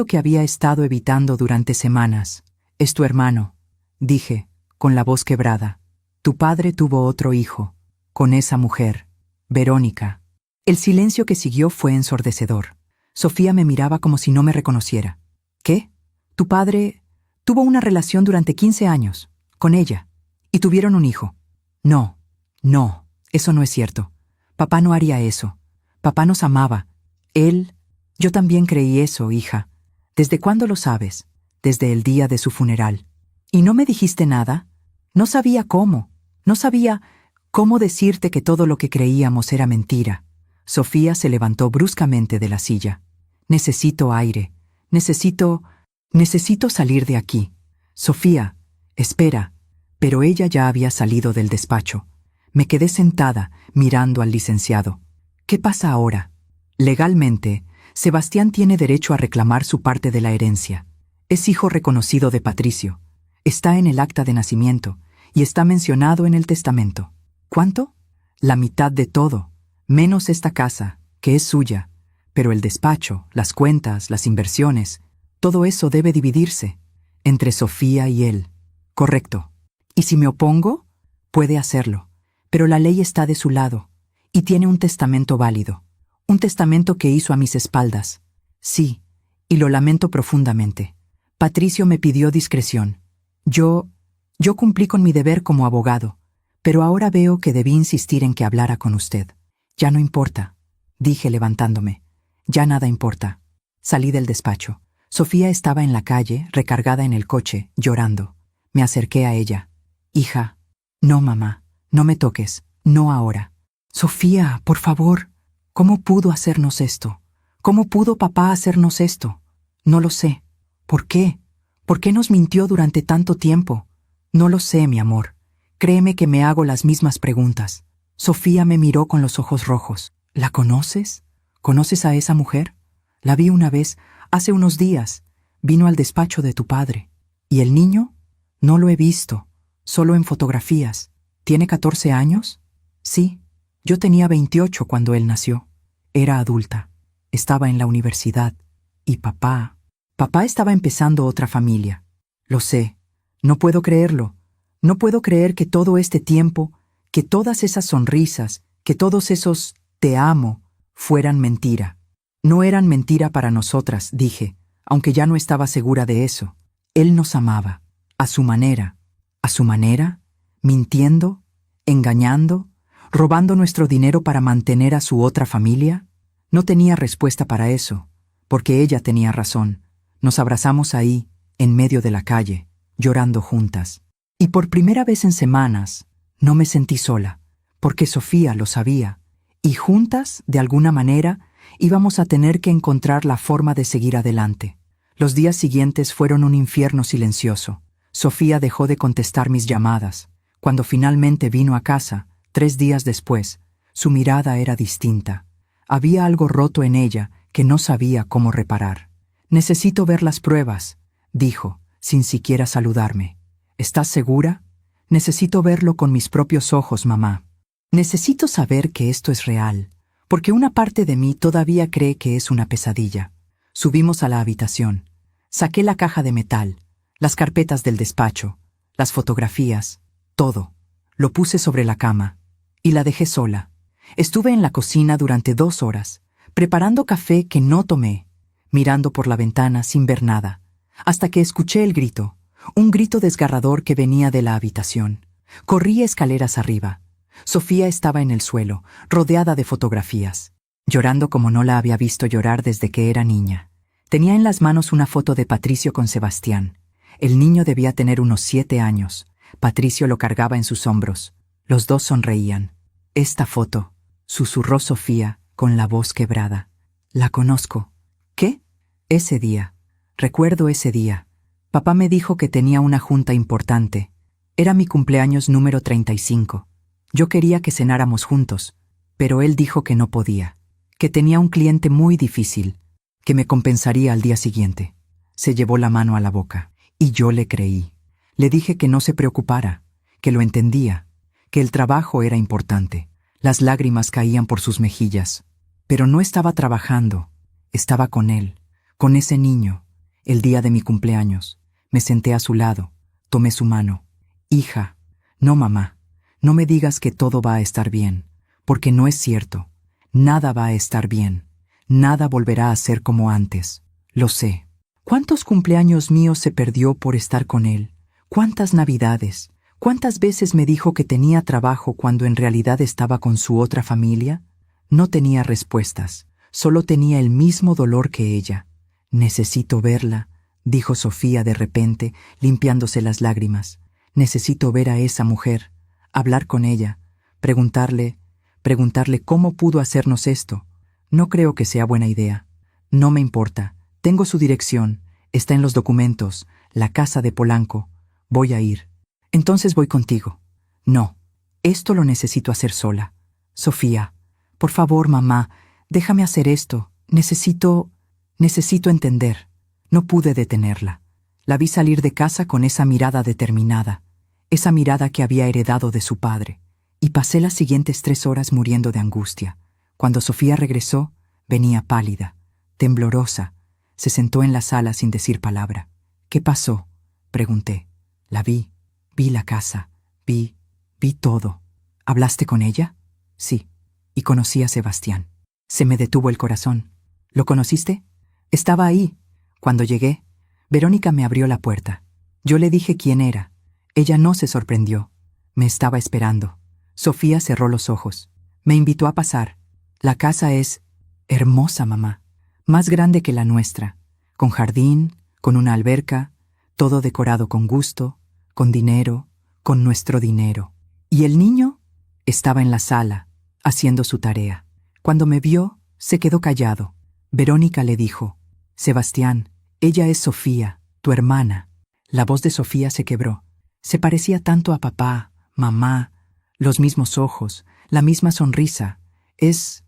que había estado evitando durante semanas. Es tu hermano, dije, con la voz quebrada. Tu padre tuvo otro hijo, con esa mujer, Verónica. El silencio que siguió fue ensordecedor. Sofía me miraba como si no me reconociera. ¿Qué? Tu padre tuvo una relación durante 15 años, con ella, y tuvieron un hijo. No, no, eso no es cierto. Papá no haría eso. Papá nos amaba. Él... Yo también creí eso, hija. ¿Desde cuándo lo sabes? Desde el día de su funeral. ¿Y no me dijiste nada? No sabía cómo. No sabía cómo decirte que todo lo que creíamos era mentira. Sofía se levantó bruscamente de la silla. Necesito aire. Necesito salir de aquí. Sofía, espera. Pero ella ya había salido del despacho. Me quedé sentada, mirando al licenciado. ¿Qué pasa ahora? Legalmente, Sebastián tiene derecho a reclamar su parte de la herencia. Es hijo reconocido de Patricio. Está en el acta de nacimiento y está mencionado en el testamento. ¿Cuánto? La mitad de todo, menos esta casa, que es suya. Pero el despacho, las cuentas, las inversiones, todo eso debe dividirse entre Sofía y él. Correcto. ¿Y si me opongo? Puede hacerlo. Pero la ley está de su lado y tiene un testamento válido. Un testamento que hizo a mis espaldas. Sí, y lo lamento profundamente. Patricio me pidió discreción. Yo cumplí con mi deber como abogado, pero ahora veo que debí insistir en que hablara con usted. Ya no importa, dije levantándome. Ya nada importa. Salí del despacho. Sofía estaba en la calle, recargada en el coche, llorando. Me acerqué a ella. Hija. No, mamá, no me toques, no ahora. Sofía, por favor. ¿Cómo pudo hacernos esto? ¿Cómo pudo papá hacernos esto? No lo sé. ¿Por qué? ¿Por qué nos mintió durante tanto tiempo? No lo sé, mi amor. Créeme que me hago las mismas preguntas. Sofía me miró con los ojos rojos. ¿La conoces? ¿Conoces a esa mujer? La vi una vez, hace unos días. Vino al despacho de tu padre. ¿Y el niño? No lo he visto, solo en fotografías. ¿Tiene 14 años? Sí. Yo tenía 28 cuando él nació. Era adulta. Estaba en la universidad. Y papá estaba empezando otra familia. Lo sé. No puedo creerlo. No puedo creer que todo este tiempo, que todas esas sonrisas, que todos esos te amo, fueran mentira. No eran mentira para nosotras, dije, aunque ya no estaba segura de eso. Él nos amaba. A su manera. ¿A su manera? ¿Mintiendo? ¿Engañando? ¿Robando nuestro dinero para mantener a su otra familia? No tenía respuesta para eso, porque ella tenía razón. Nos abrazamos ahí, en medio de la calle, llorando juntas. Y por primera vez en semanas, no me sentí sola, porque Sofía lo sabía, y juntas, de alguna manera, íbamos a tener que encontrar la forma de seguir adelante. Los días siguientes fueron un infierno silencioso. Sofía dejó de contestar mis llamadas. Cuando finalmente vino a casa, 3 días después, su mirada era distinta. Había algo roto en ella que no sabía cómo reparar. Necesito ver las pruebas, dijo, sin siquiera saludarme. ¿Estás segura? Necesito verlo con mis propios ojos, mamá. Necesito saber que esto es real, porque una parte de mí todavía cree que es una pesadilla. Subimos a la habitación. Saqué la caja de metal, las carpetas del despacho, las fotografías, todo. Lo puse sobre la cama y la dejé sola. Estuve en la cocina durante 2 horas, preparando café que no tomé, mirando por la ventana sin ver nada, hasta que escuché el grito, un grito desgarrador que venía de la habitación. Corrí escaleras arriba. Sofía estaba en el suelo, rodeada de fotografías, llorando como no la había visto llorar desde que era niña. Tenía en las manos una foto de Patricio con Sebastián. El niño debía tener unos 7 años. Patricio lo cargaba en sus hombros. Los dos sonreían. Esta foto, susurró Sofía con la voz quebrada. La conozco. ¿Qué? Ese día. Recuerdo ese día. Papá me dijo que tenía una junta importante. Era mi cumpleaños número 35. Yo quería que cenáramos juntos, pero él dijo que no podía, que tenía un cliente muy difícil, que me compensaría al día siguiente. Se llevó la mano a la boca, y yo le creí. Le dije que no se preocupara, que lo entendía, que el trabajo era importante. Las lágrimas caían por sus mejillas, pero no estaba trabajando, estaba con él, con ese niño, el día de mi cumpleaños. Me senté a su lado, tomé su mano. Hija, no mamá, no me digas que todo va a estar bien, porque no es cierto. Nada va a estar bien. Nada volverá a ser como antes. Lo sé. ¿Cuántos cumpleaños míos se perdió por estar con él? ¿Cuántas navidades? ¿Cuántas veces me dijo que tenía trabajo cuando en realidad estaba con su otra familia? No tenía respuestas, solo tenía el mismo dolor que ella. Necesito verla, dijo Sofía de repente, limpiándose las lágrimas. Necesito ver a esa mujer, hablar con ella, preguntarle cómo pudo hacernos esto. No creo que sea buena idea. No me importa. Tengo su dirección. Está en los documentos. La casa de Polanco. Voy a ir. Entonces voy contigo. No. Esto lo necesito hacer sola. Sofía. Por favor, mamá. Déjame hacer esto. Necesito entender. No pude detenerla. La vi salir de casa con esa mirada determinada. Esa mirada que había heredado de su padre. Y pasé las siguientes 3 horas muriendo de angustia. Cuando Sofía regresó, venía pálida, temblorosa. Se sentó en la sala sin decir palabra. ¿Qué pasó?, pregunté. La vi la casa, vi todo. ¿Hablaste con ella? Sí, y conocí a Sebastián. Se me detuvo el corazón. ¿Lo conociste? Estaba ahí. Cuando llegué, Verónica me abrió la puerta. Yo le dije quién era. Ella no se sorprendió. Me estaba esperando. Sofía cerró los ojos. Me invitó a pasar. La casa es hermosa, mamá. Más grande que la nuestra. Con jardín, con una alberca, todo decorado con gusto, con dinero, con nuestro dinero. ¿Y el niño? Estaba en la sala, haciendo su tarea. Cuando me vio, se quedó callado. Verónica le dijo: Sebastián, ella es Sofía, tu hermana. La voz de Sofía se quebró. Se parecía tanto a papá, mamá, los mismos ojos, la misma sonrisa. Es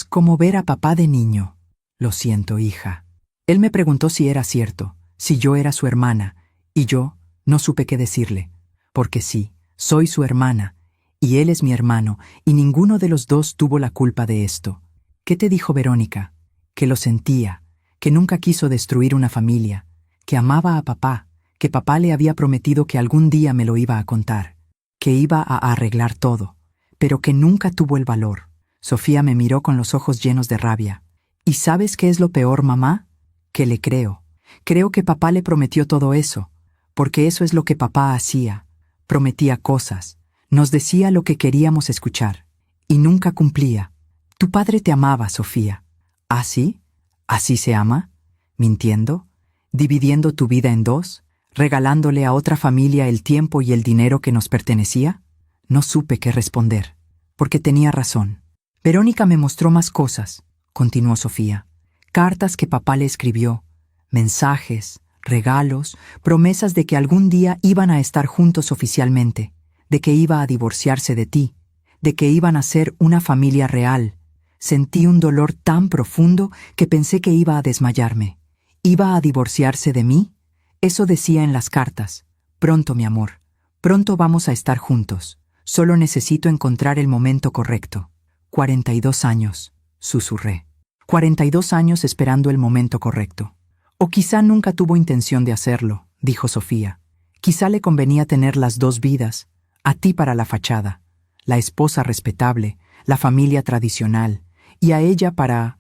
como ver a papá de niño. Lo siento, hija. Él me preguntó si era cierto, si yo era su hermana, y yo no supe qué decirle, porque sí, soy su hermana, y él es mi hermano, y ninguno de los dos tuvo la culpa de esto. ¿Qué te dijo Verónica? Que lo sentía, que nunca quiso destruir una familia, que amaba a papá, que papá le había prometido que algún día me lo iba a contar, que iba a arreglar todo, pero que nunca tuvo el valor. Sofía me miró con los ojos llenos de rabia. ¿Y sabes qué es lo peor, mamá? Que le creo. Creo que papá le prometió todo eso, porque eso es lo que papá hacía. Prometía cosas, nos decía lo que queríamos escuchar, y nunca cumplía. Tu padre te amaba, Sofía. ¿Ah, sí? ¿Así se ama? ¿Mintiendo? ¿Dividiendo tu vida en dos? ¿Regalándole a otra familia el tiempo y el dinero que nos pertenecía? No supe qué responder, porque tenía razón. Verónica me mostró más cosas, continuó Sofía. Cartas que papá le escribió, mensajes, regalos, promesas de que algún día iban a estar juntos oficialmente, de que iba a divorciarse de ti, de que iban a ser una familia real. Sentí un dolor tan profundo que pensé que iba a desmayarme. ¿Iba a divorciarse de mí? Eso decía en las cartas. Pronto, mi amor, pronto vamos a estar juntos. Solo necesito encontrar el momento correcto. 42 años, susurré. 42 años esperando el momento correcto. O quizá nunca tuvo intención de hacerlo, dijo Sofía. Quizá le convenía tener las dos vidas, a ti para la fachada, la esposa respetable, la familia tradicional, y a ella para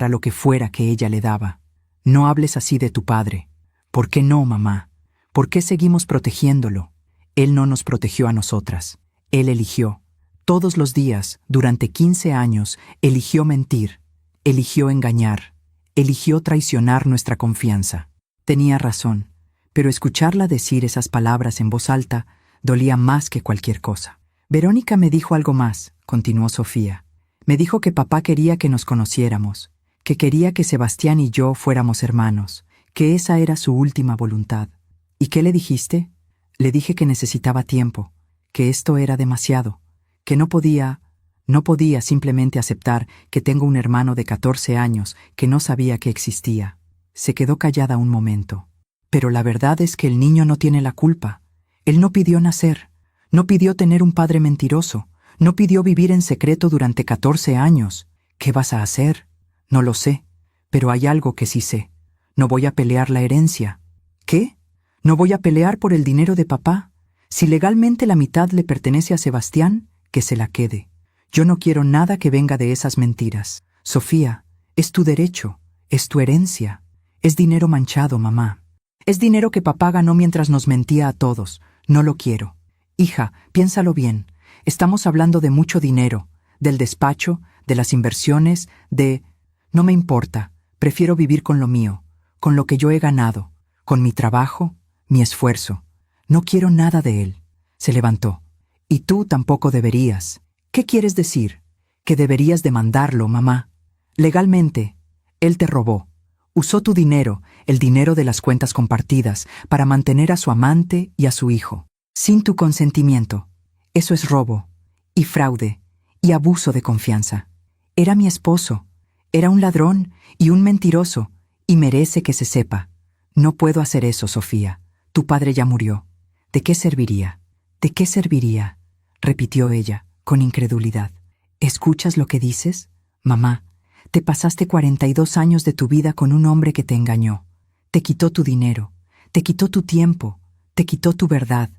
lo que fuera que ella le daba. No hables así de tu padre. ¿Por qué no, mamá? ¿Por qué seguimos protegiéndolo? Él no nos protegió a nosotras. Él eligió. Todos los días, durante 15 años, eligió mentir, eligió engañar, eligió traicionar nuestra confianza. Tenía razón, pero escucharla decir esas palabras en voz alta dolía más que cualquier cosa. Verónica me dijo algo más, continuó Sofía. Me dijo que papá quería que nos conociéramos, que quería que Sebastián y yo fuéramos hermanos, que esa era su última voluntad. ¿Y qué le dijiste? Le dije que necesitaba tiempo, que esto era demasiado, que no podía simplemente aceptar que tengo un hermano de 14 años que no sabía que existía. Se quedó callada un momento. Pero la verdad es que el niño no tiene la culpa. Él no pidió nacer, no pidió tener un padre mentiroso, no pidió vivir en secreto durante 14 años. ¿Qué vas a hacer? No lo sé, pero hay algo que sí sé. No voy a pelear la herencia. ¿Qué? No voy a pelear por el dinero de papá. Si legalmente la mitad le pertenece a Sebastián, que se la quede. Yo no quiero nada que venga de esas mentiras. Sofía, es tu derecho, es tu herencia. Es dinero manchado, mamá. Es dinero que papá ganó mientras nos mentía a todos. No lo quiero. Hija, piénsalo bien. Estamos hablando de mucho dinero, del despacho, de las inversiones, de... No me importa. Prefiero vivir con lo mío, con lo que yo he ganado, con mi trabajo, mi esfuerzo. No quiero nada de él. Se levantó. Y tú tampoco deberías. ¿Qué quieres decir? Que deberías demandarlo, mamá. Legalmente, él te robó. Usó tu dinero, el dinero de las cuentas compartidas, para mantener a su amante y a su hijo, sin tu consentimiento. Eso es robo, y fraude, y abuso de confianza. Era mi esposo. Era un ladrón y un mentiroso, y merece que se sepa. No puedo hacer eso, Sofía. Tu padre ya murió. ¿De qué serviría? ¿De qué serviría? Repitió ella, con incredulidad. ¿Escuchas lo que dices? Mamá, te pasaste 42 años de tu vida con un hombre que te engañó. Te quitó tu dinero, te quitó tu tiempo, te quitó tu verdad,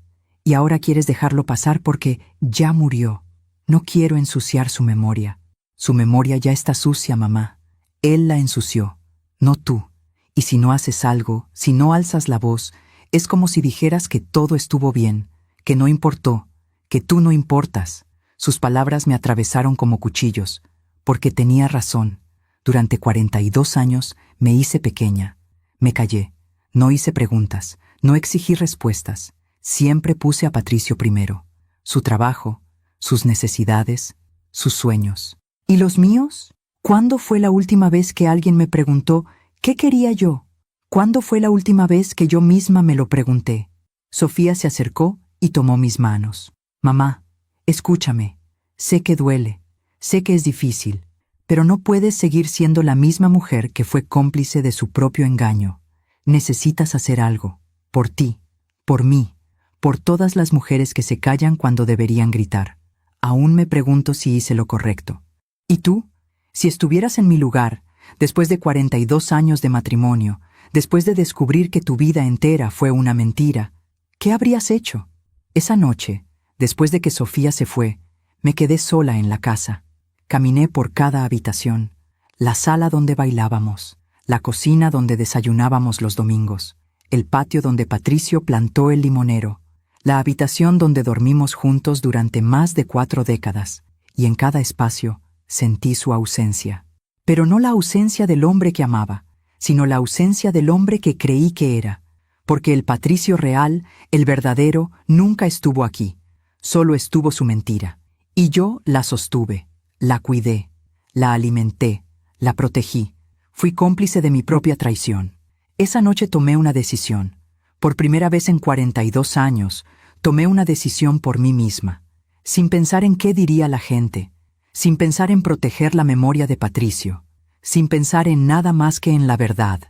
y ahora quieres dejarlo pasar porque ya murió. No quiero ensuciar su memoria. Su memoria ya está sucia, mamá. Él la ensució, no tú. Y si no haces algo, si no alzas la voz, es como si dijeras que todo estuvo bien, que no importó, que tú no importas. Sus palabras me atravesaron como cuchillos, porque tenía razón. Durante 42 años me hice pequeña. Me callé, no hice preguntas, no exigí respuestas. Siempre puse a Patricio primero. Su trabajo, sus necesidades, sus sueños. ¿Y los míos? ¿Cuándo fue la última vez que alguien me preguntó qué quería yo? ¿Cuándo fue la última vez que yo misma me lo pregunté? Sofía se acercó y tomó mis manos. Mamá, escúchame. Sé que duele, sé que es difícil, pero no puedes seguir siendo la misma mujer que fue cómplice de su propio engaño. Necesitas hacer algo, por ti, por mí, por todas las mujeres que se callan cuando deberían gritar. Aún me pregunto si hice lo correcto. ¿Y tú? Si estuvieras en mi lugar, después de 42 años de matrimonio, después de descubrir que tu vida entera fue una mentira, ¿qué habrías hecho? Esa noche, después de que Sofía se fue, me quedé sola en la casa. Caminé por cada habitación, la sala donde bailábamos, la cocina donde desayunábamos los domingos, el patio donde Patricio plantó el limonero, la habitación donde dormimos juntos durante más de 4 décadas, y en cada espacio sentí su ausencia. Pero no la ausencia del hombre que amaba, sino la ausencia del hombre que creí que era, porque el Patricio real, el verdadero, nunca estuvo aquí, solo estuvo su mentira. Y yo la sostuve, la cuidé, la alimenté, la protegí. Fui cómplice de mi propia traición. Esa noche tomé una decisión. Por primera vez en 42 años, tomé una decisión por mí misma, sin pensar en qué diría la gente, sin pensar en proteger la memoria de Patricio, sin pensar en nada más que en la verdad.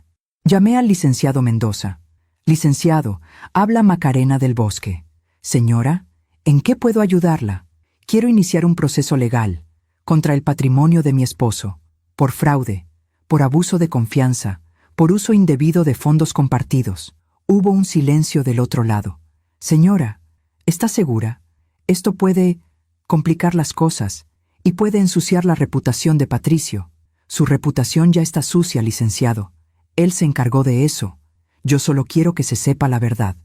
Llamé al licenciado Mendoza. Licenciado, habla Macarena del Bosque. Señora, ¿en qué puedo ayudarla? Quiero iniciar un proceso legal contra el patrimonio de mi esposo, por fraude, por abuso de confianza, por uso indebido de fondos compartidos. Hubo un silencio del otro lado. Señora, ¿está segura? Esto puede complicar las cosas y puede ensuciar la reputación de Patricio. Su reputación ya está sucia, licenciado. Él se encargó de eso. Yo solo quiero que se sepa la verdad.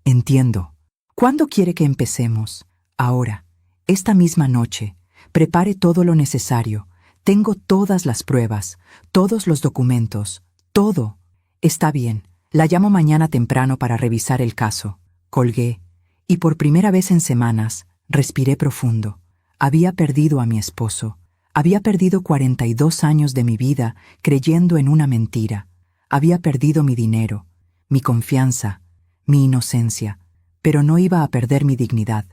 Entiendo. ¿Cuándo quiere que empecemos? Ahora. Esta misma noche. Prepare todo lo necesario. Tengo todas las pruebas, todos los documentos, todo. Está bien. La llamo mañana temprano para revisar el caso. Colgué, y por primera vez en semanas, respiré profundo. Había perdido a mi esposo. Había perdido 42 años de mi vida creyendo en una mentira. Había perdido mi dinero, mi confianza, mi inocencia, pero no iba a perder mi dignidad.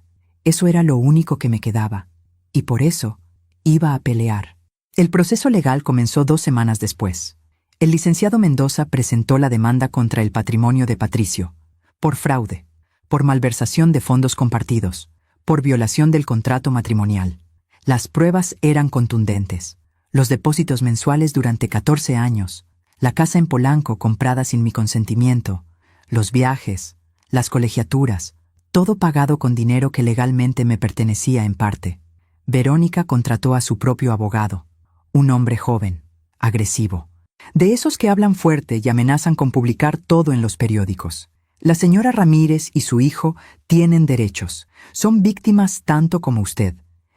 Eso era lo único que me quedaba, y por eso iba a pelear. El proceso legal comenzó 2 semanas después. El licenciado Mendoza presentó la demanda contra el patrimonio de Patricio, por fraude, por malversación de fondos compartidos, por violación del contrato matrimonial. Las pruebas eran contundentes. Los depósitos mensuales durante 14 años, la casa en Polanco comprada sin mi consentimiento, los viajes, las colegiaturas, todo pagado con dinero que legalmente me pertenecía en parte. Verónica contrató a su propio abogado, un hombre joven, agresivo, de esos que hablan fuerte y amenazan con publicar todo en los periódicos. La señora Ramírez y su hijo tienen derechos, son víctimas tanto como usted.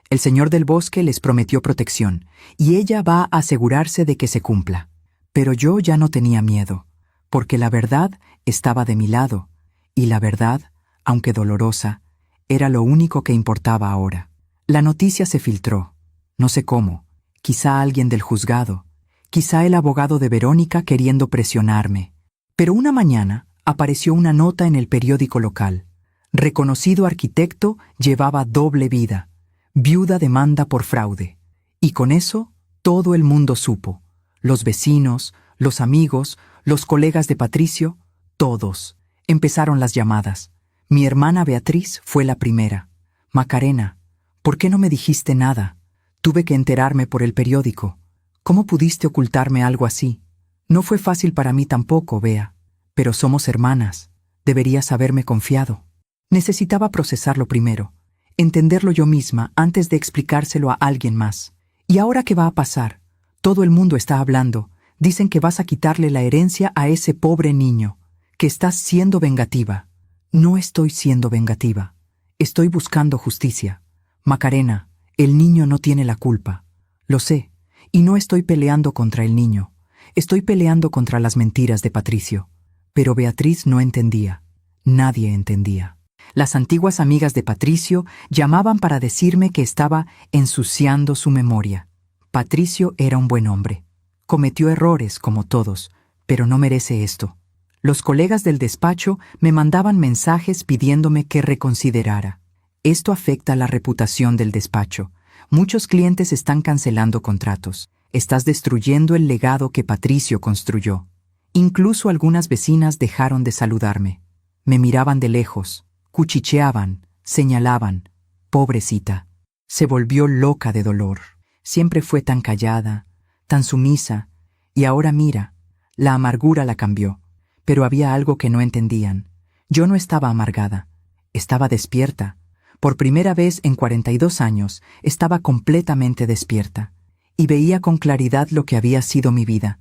El señor del bosque les prometió protección, y ella va a asegurarse de que se cumpla. Pero yo ya no tenía miedo, porque la verdad estaba de mi lado, y la verdad, aunque dolorosa, era lo único que importaba ahora. La noticia se filtró, no sé cómo, quizá alguien del juzgado, quizá el abogado de Verónica queriendo presionarme. Pero una mañana apareció una nota en el periódico local. Reconocido arquitecto llevaba doble vida. Viuda demanda por fraude. Y con eso todo el mundo supo. Los vecinos, los amigos, los colegas de Patricio, todos. Empezaron las llamadas. Mi hermana Beatriz fue la primera. Macarena, ¿por qué no me dijiste nada? Tuve que enterarme por el periódico. ¿Cómo pudiste ocultarme algo así? No fue fácil para mí tampoco, Bea. Pero somos hermanas. Deberías haberme confiado. Necesitaba procesarlo primero, entenderlo yo misma antes de explicárselo a alguien más. ¿Y ahora qué va a pasar? Todo el mundo está hablando. Dicen que vas a quitarle la herencia a ese pobre niño, que estás siendo vengativa. No estoy siendo vengativa. Estoy buscando justicia. Macarena, el niño no tiene la culpa. Lo sé, y no estoy peleando contra el niño. Estoy peleando contra las mentiras de Patricio. Pero Beatriz no entendía. Nadie entendía. Las antiguas amigas de Patricio llamaban para decirme que estaba ensuciando su memoria. Patricio era un buen hombre. Cometió errores, como todos, pero no merece esto. Los colegas del despacho me mandaban mensajes pidiéndome que reconsiderara. Esto afecta la reputación del despacho. Muchos clientes están cancelando contratos. Estás destruyendo el legado que Patricio construyó. Incluso algunas vecinas dejaron de saludarme. Me miraban de lejos, cuchicheaban, señalaban. Pobrecita. Se volvió loca de dolor. Siempre fue tan callada, tan sumisa, y ahora mira, la amargura la cambió. Pero había algo que no entendían. Yo no estaba amargada, estaba despierta. Por primera vez en 42 años estaba completamente despierta, y veía con claridad lo que había sido mi vida.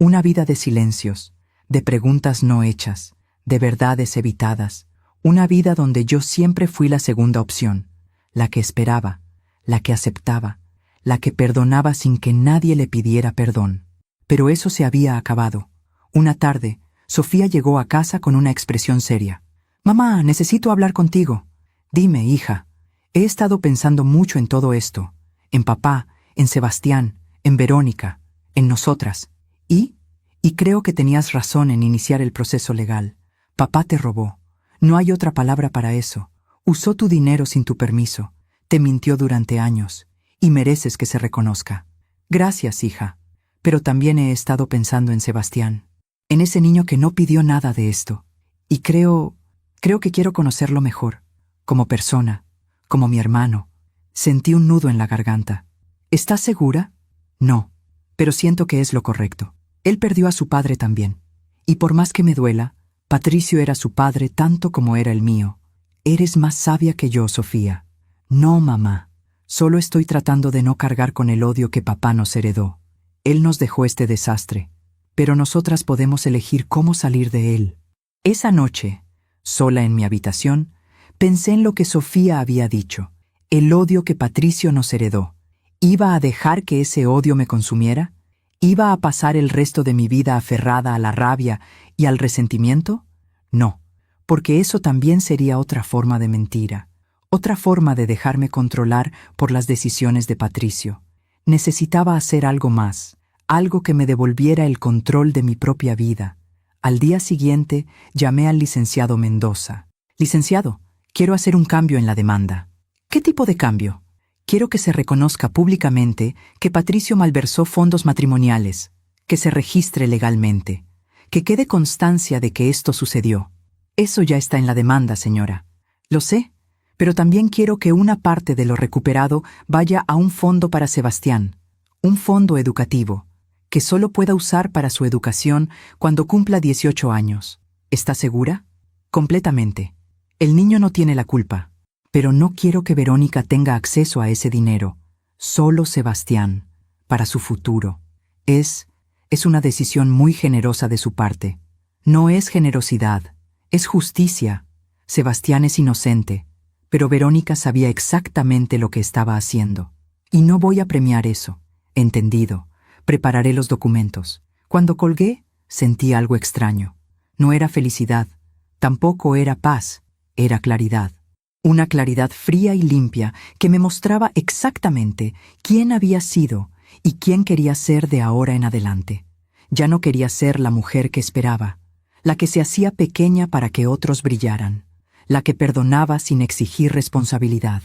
Una vida de silencios, de preguntas no hechas, de verdades evitadas. Una vida donde yo siempre fui la segunda opción, la que esperaba, la que aceptaba, la que perdonaba sin que nadie le pidiera perdón. Pero eso se había acabado. Una tarde, Sofía llegó a casa con una expresión seria. «Mamá, necesito hablar contigo». «Dime, hija. He estado pensando mucho en todo esto. En papá, en Sebastián, en Verónica, en nosotras. Y creo que tenías razón en iniciar el proceso legal. Papá te robó. No hay otra palabra para eso. Usó tu dinero sin tu permiso. Te mintió durante años. Y mereces que se reconozca. Gracias, hija. Pero también he estado pensando en Sebastián. En ese niño que no pidió nada de esto. Y creo que quiero conocerlo mejor. Como persona. Como mi hermano. Sentí un nudo en la garganta. ¿Estás segura? No. Pero siento que es lo correcto. Él perdió a su padre también. Y por más que me duela, Patricio era su padre tanto como era el mío. Eres más sabia que yo, Sofía. No, mamá. Solo estoy tratando de no cargar con el odio que papá nos heredó. Él nos dejó este desastre. Pero nosotras podemos elegir cómo salir de él. Esa noche, sola en mi habitación, pensé en lo que Sofía había dicho. El odio que Patricio nos heredó. ¿Iba a dejar que ese odio me consumiera? ¿Iba a pasar el resto de mi vida aferrada a la rabia y al resentimiento? No, porque eso también sería otra forma de mentira, otra forma de dejarme controlar por las decisiones de Patricio. Necesitaba hacer algo más, algo que me devolviera el control de mi propia vida. Al día siguiente llamé al licenciado Mendoza. «Licenciado, quiero hacer un cambio en la demanda». «¿Qué tipo de cambio?» «Quiero que se reconozca públicamente que Patricio malversó fondos matrimoniales, que se registre legalmente, que quede constancia de que esto sucedió». «Eso ya está en la demanda, señora». «Lo sé, pero también quiero que una parte de lo recuperado vaya a un fondo para Sebastián, un fondo educativo, que solo pueda usar para su educación cuando cumpla 18 años. ¿Está segura?» Completamente. El niño no tiene la culpa. Pero no quiero que Verónica tenga acceso a ese dinero. Solo Sebastián, para su futuro. Es una decisión muy generosa de su parte. No es generosidad, es justicia. Sebastián es inocente, pero Verónica sabía exactamente lo que estaba haciendo. Y no voy a premiar eso. Entendido. Prepararé los documentos. Cuando colgué, sentí algo extraño. No era felicidad, tampoco era paz, era claridad. Una claridad fría y limpia que me mostraba exactamente quién había sido y quién quería ser de ahora en adelante. Ya no quería ser la mujer que esperaba, la que se hacía pequeña para que otros brillaran, la que perdonaba sin exigir responsabilidad.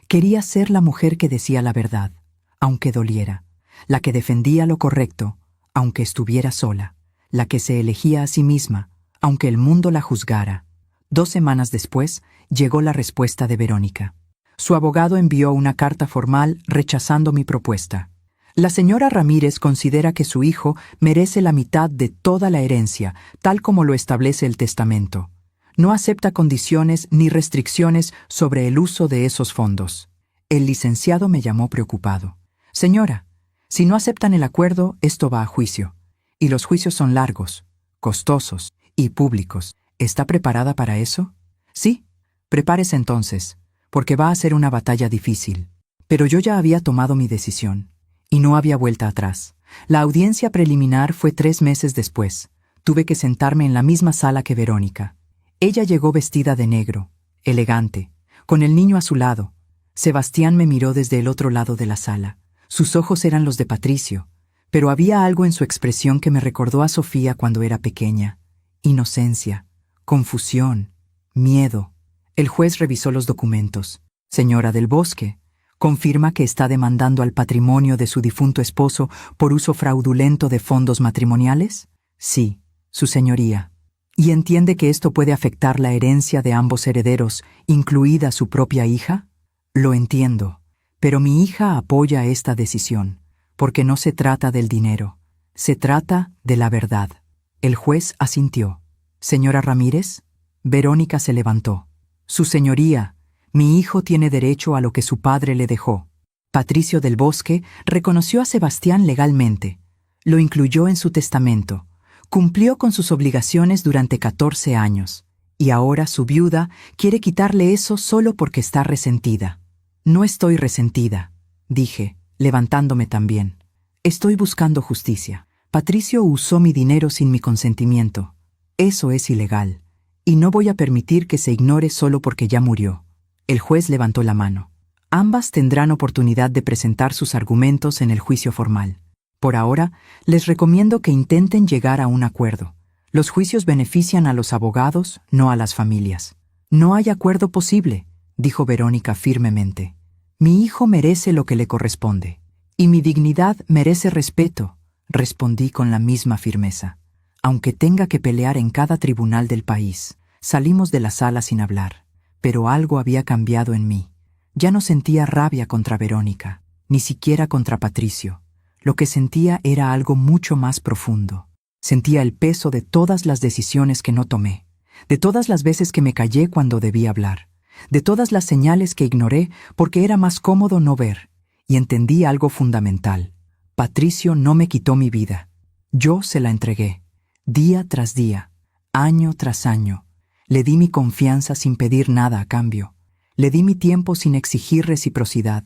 Quería ser la mujer que decía la verdad, aunque doliera, la que defendía lo correcto, aunque estuviera sola, la que se elegía a sí misma, aunque el mundo la juzgara. 2 semanas después, llegó la respuesta de Verónica. Su abogado envió una carta formal rechazando mi propuesta. La señora Ramírez considera que su hijo merece la mitad de toda la herencia, tal como lo establece el testamento. No acepta condiciones ni restricciones sobre el uso de esos fondos. El licenciado me llamó preocupado. Señora, si no aceptan el acuerdo, esto va a juicio. Y los juicios son largos, costosos y públicos. ¿Está preparada para eso? Sí, prepárese entonces, porque va a ser una batalla difícil. Pero yo ya había tomado mi decisión, y no había vuelta atrás. La audiencia preliminar fue 3 meses después. Tuve que sentarme en la misma sala que Verónica. Ella llegó vestida de negro, elegante, con el niño a su lado. Sebastián me miró desde el otro lado de la sala. Sus ojos eran los de Patricio, pero había algo en su expresión que me recordó a Sofía cuando era pequeña. Inocencia, confusión, miedo. El juez revisó los documentos. Señora del Bosque, ¿confirma que está demandando al patrimonio de su difunto esposo por uso fraudulento de fondos matrimoniales? Sí, su señoría. ¿Y entiende que esto puede afectar la herencia de ambos herederos, incluida su propia hija? Lo entiendo, pero mi hija apoya esta decisión, porque no se trata del dinero, se trata de la verdad. El juez asintió. Señora Ramírez, Verónica se levantó. Su señoría, mi hijo tiene derecho a lo que su padre le dejó. Patricio del Bosque reconoció a Sebastián legalmente. Lo incluyó en su testamento. Cumplió con sus obligaciones durante 14 años. Y ahora su viuda quiere quitarle eso solo porque está resentida. No estoy resentida, dije, levantándome también. Estoy buscando justicia. Patricio usó mi dinero sin mi consentimiento. Eso es ilegal. Y no voy a permitir que se ignore solo porque ya murió. El juez levantó la mano. Ambas tendrán oportunidad de presentar sus argumentos en el juicio formal. Por ahora, les recomiendo que intenten llegar a un acuerdo. Los juicios benefician a los abogados, no a las familias. No hay acuerdo posible, dijo Verónica firmemente. Mi hijo merece lo que le corresponde. Y mi dignidad merece respeto, respondí con la misma firmeza. Aunque tenga que pelear en cada tribunal del país. Salimos de la sala sin hablar, pero algo había cambiado en mí. Ya no sentía rabia contra Verónica, ni siquiera contra Patricio. Lo que sentía era algo mucho más profundo. Sentía el peso de todas las decisiones que no tomé, de todas las veces que me callé cuando debía hablar, de todas las señales que ignoré porque era más cómodo no ver, y entendí algo fundamental. Patricio no me quitó mi vida. Yo se la entregué. Día tras día, año tras año, le di mi confianza sin pedir nada a cambio. Le di mi tiempo sin exigir reciprocidad.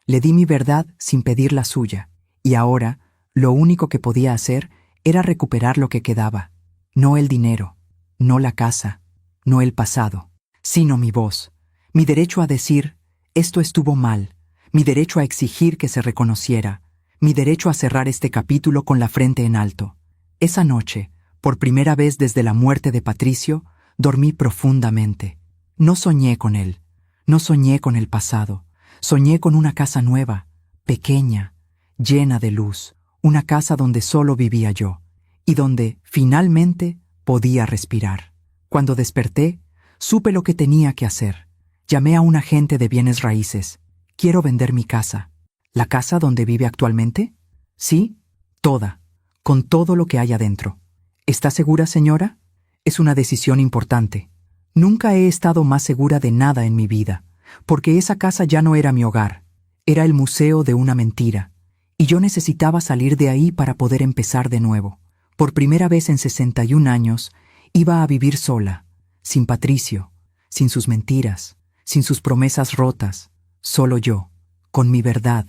Le di mi verdad sin pedir la suya. Y ahora, lo único que podía hacer era recuperar lo que quedaba. No el dinero, no la casa, no el pasado, sino mi voz. Mi derecho a decir, esto estuvo mal. Mi derecho a exigir que se reconociera. Mi derecho a cerrar este capítulo con la frente en alto. Esa noche, por primera vez desde la muerte de Patricio, dormí profundamente. No soñé con él, no soñé con el pasado. Soñé con una casa nueva, pequeña, llena de luz, una casa donde solo vivía yo, y donde, finalmente, podía respirar. Cuando desperté, supe lo que tenía que hacer. Llamé a un agente de bienes raíces. Quiero vender mi casa. ¿La casa donde vive actualmente? Sí, toda, con todo lo que hay adentro. ¿Está segura, señora? Es una decisión importante. Nunca he estado más segura de nada en mi vida, porque esa casa ya no era mi hogar, era el museo de una mentira, y yo necesitaba salir de ahí para poder empezar de nuevo. Por primera vez en 61 años, iba a vivir sola, sin Patricio, sin sus mentiras, sin sus promesas rotas, solo yo, con mi verdad,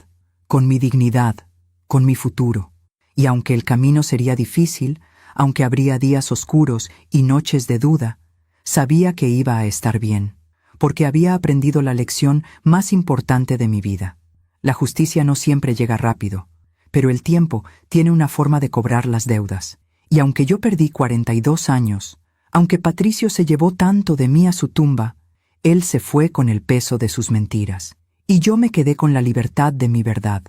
con mi dignidad, con mi futuro. Y aunque el camino sería difícil, aunque habría días oscuros y noches de duda, sabía que iba a estar bien, porque había aprendido la lección más importante de mi vida. La justicia no siempre llega rápido, pero el tiempo tiene una forma de cobrar las deudas. Y aunque yo perdí 42 años, aunque Patricio se llevó tanto de mí a su tumba, él se fue con el peso de sus mentiras, y yo me quedé con la libertad de mi verdad.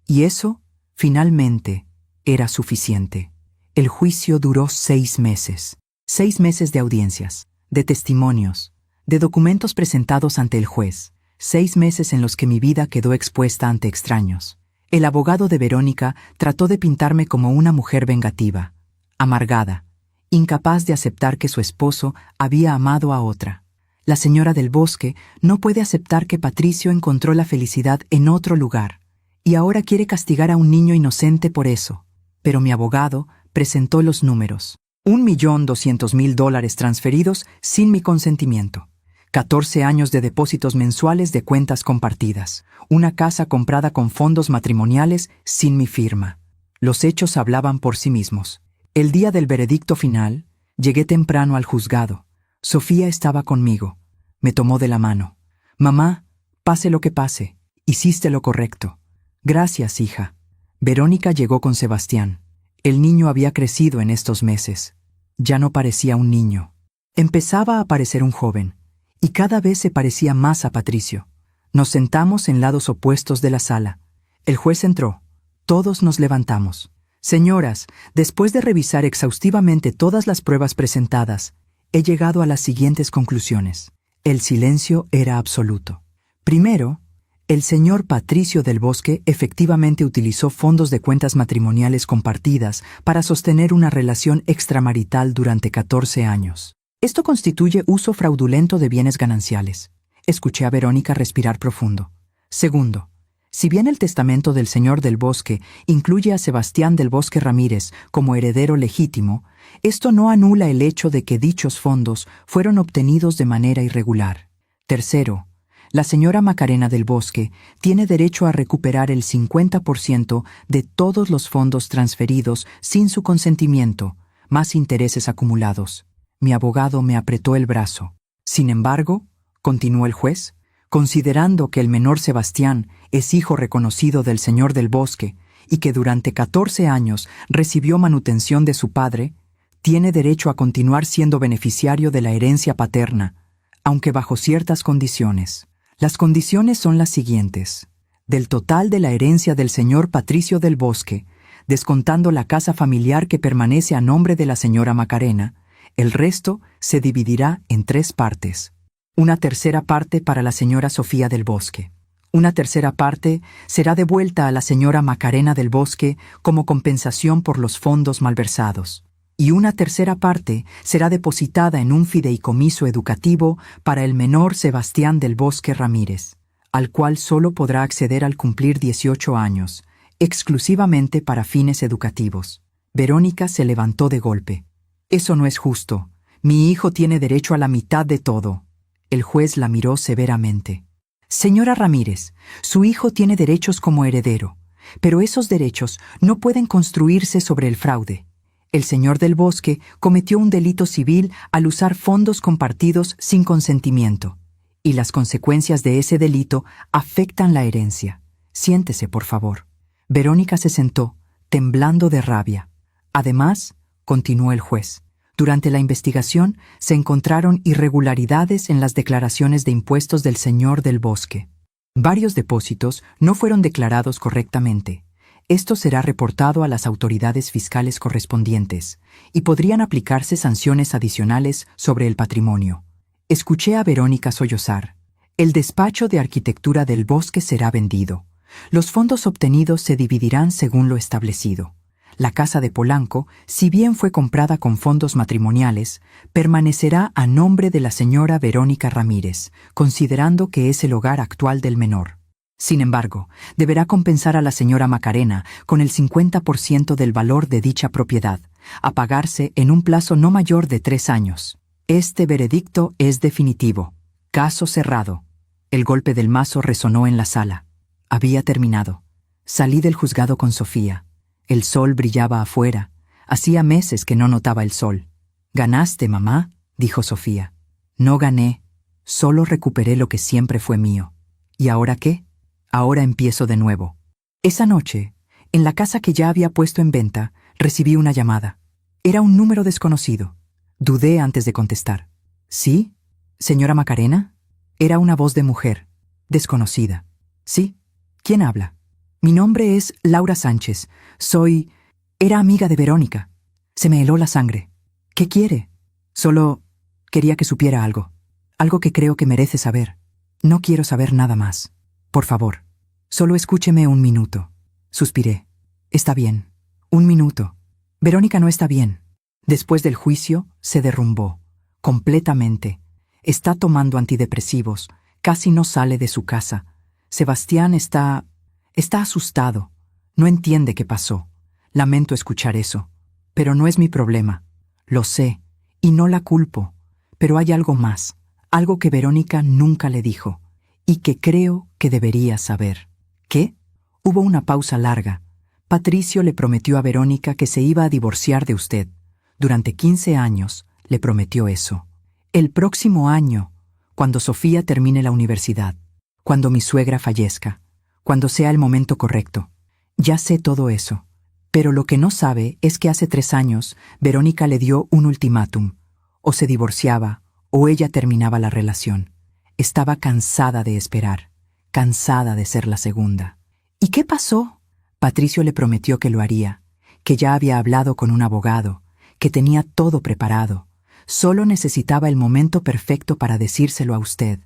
Y eso, finalmente, era suficiente. El juicio duró 6 meses. 6 meses de audiencias, de testimonios, de documentos presentados ante el juez. 6 meses en los que mi vida quedó expuesta ante extraños. El abogado de Verónica trató de pintarme como una mujer vengativa, amargada, incapaz de aceptar que su esposo había amado a otra. La señora del Bosque no puede aceptar que Patricio encontró la felicidad en otro lugar, y ahora quiere castigar a un niño inocente por eso. Pero mi abogado presentó los números. $1.200.000 transferidos sin mi consentimiento. 14 años de depósitos mensuales de cuentas compartidas. Una casa comprada con fondos matrimoniales sin mi firma. Los hechos hablaban por sí mismos. El día del veredicto final, llegué temprano al juzgado. Sofía estaba conmigo. Me tomó de la mano. «Mamá, pase lo que pase, hiciste lo correcto». «Gracias, hija». Verónica llegó con Sebastián. El niño había crecido en estos meses. Ya no parecía un niño. Empezaba a parecer un joven, y cada vez se parecía más a Patricio. Nos sentamos en lados opuestos de la sala. El juez entró. Todos nos levantamos. «Señoras, después de revisar exhaustivamente todas las pruebas presentadas, he llegado a las siguientes conclusiones». El silencio era absoluto. Primero, el señor Patricio del Bosque efectivamente utilizó fondos de cuentas matrimoniales compartidas para sostener una relación extramarital durante 14 años. Esto constituye uso fraudulento de bienes gananciales. Escuché a Verónica respirar profundo. Segundo, si bien el testamento del señor del Bosque incluye a Sebastián del Bosque Ramírez como heredero legítimo, esto no anula el hecho de que dichos fondos fueron obtenidos de manera irregular. Tercero, la señora Macarena del Bosque tiene derecho a recuperar el 50% de todos los fondos transferidos sin su consentimiento, más intereses acumulados. Mi abogado me apretó el brazo. Sin embargo, continuó el juez, considerando que el menor Sebastián es hijo reconocido del señor del Bosque y que durante 14 años recibió manutención de su padre, tiene derecho a continuar siendo beneficiario de la herencia paterna, aunque bajo ciertas condiciones. Las condiciones son las siguientes. Del total de la herencia del señor Patricio del Bosque, descontando la casa familiar que permanece a nombre de la señora Macarena, el resto se dividirá en 3 partes. Una tercera parte para la señora Sofía del Bosque. Una tercera parte será devuelta a la señora Macarena del Bosque como compensación por los fondos malversados. Y una tercera parte será depositada en un fideicomiso educativo para el menor Sebastián del Bosque Ramírez, al cual solo podrá acceder al cumplir 18 años, exclusivamente para fines educativos. Verónica se levantó de golpe. «Eso no es justo. Mi hijo tiene derecho a la mitad de todo». El juez la miró severamente. «Señora Ramírez, su hijo tiene derechos como heredero, pero esos derechos no pueden construirse sobre el fraude. El señor del Bosque cometió un delito civil al usar fondos compartidos sin consentimiento, y las consecuencias de ese delito afectan la herencia. Siéntese, por favor». Verónica se sentó, temblando de rabia. «Además», continuó el juez, «durante la investigación se encontraron irregularidades en las declaraciones de impuestos del señor del Bosque. Varios depósitos no fueron declarados correctamente. Esto será reportado a las autoridades fiscales correspondientes y podrían aplicarse sanciones adicionales sobre el patrimonio». Escuché a Verónica sollozar. «El despacho de arquitectura del Bosque será vendido. Los fondos obtenidos se dividirán según lo establecido. La casa de Polanco, si bien fue comprada con fondos matrimoniales, permanecerá a nombre de la señora Verónica Ramírez, considerando que es el hogar actual del menor. Sin embargo, deberá compensar a la señora Macarena con el 50% del valor de dicha propiedad, a pagarse en un plazo no mayor de 3 años. Este veredicto es definitivo. Caso cerrado. El golpe del mazo resonó en la sala. Había terminado. Salí del juzgado con Sofía. El sol brillaba afuera. Hacía meses que no notaba el sol. «Ganaste, mamá», dijo Sofía. «No gané. Solo recuperé lo que siempre fue mío». «¿Y ahora qué?» «Ahora empiezo de nuevo». Esa noche, en la casa que ya había puesto en venta, recibí una llamada. Era un número desconocido. Dudé antes de contestar. «¿Sí? ¿Señora Macarena?» Era una voz de mujer, desconocida. «Sí. ¿Quién habla?» «Mi nombre es Laura Sánchez. Era amiga de Verónica. Se me heló la sangre». «¿Qué quiere?» «Solo quería que supiera algo. Algo que creo que merece saber. No quiero saber nada más. Por favor, solo escúcheme un minuto». Suspiré. «Está bien. Un minuto. Verónica no está bien. Después del juicio, se derrumbó. Completamente. Está tomando antidepresivos. Casi no sale de su casa. Sebastián está asustado. No entiende qué pasó. Lamento escuchar eso. Pero no es mi problema. Lo sé, y no la culpo. Pero hay algo más. Algo que Verónica nunca le dijo. Y que creo que debería saber». «¿Qué?» Hubo una pausa larga. «Patricio le prometió a Verónica que se iba a divorciar de usted. Durante 15 años le prometió eso. El próximo año, cuando Sofía termine la universidad, cuando mi suegra fallezca, cuando sea el momento correcto. Ya sé todo eso. Pero lo que no sabe es que hace 3 años Verónica le dio un ultimátum. O se divorciaba, o ella terminaba la relación. Estaba cansada de esperar, cansada de ser la segunda. ¿Y qué pasó? Patricio le prometió que lo haría, que ya había hablado con un abogado, que tenía todo preparado. Solo necesitaba el momento perfecto para decírselo a usted.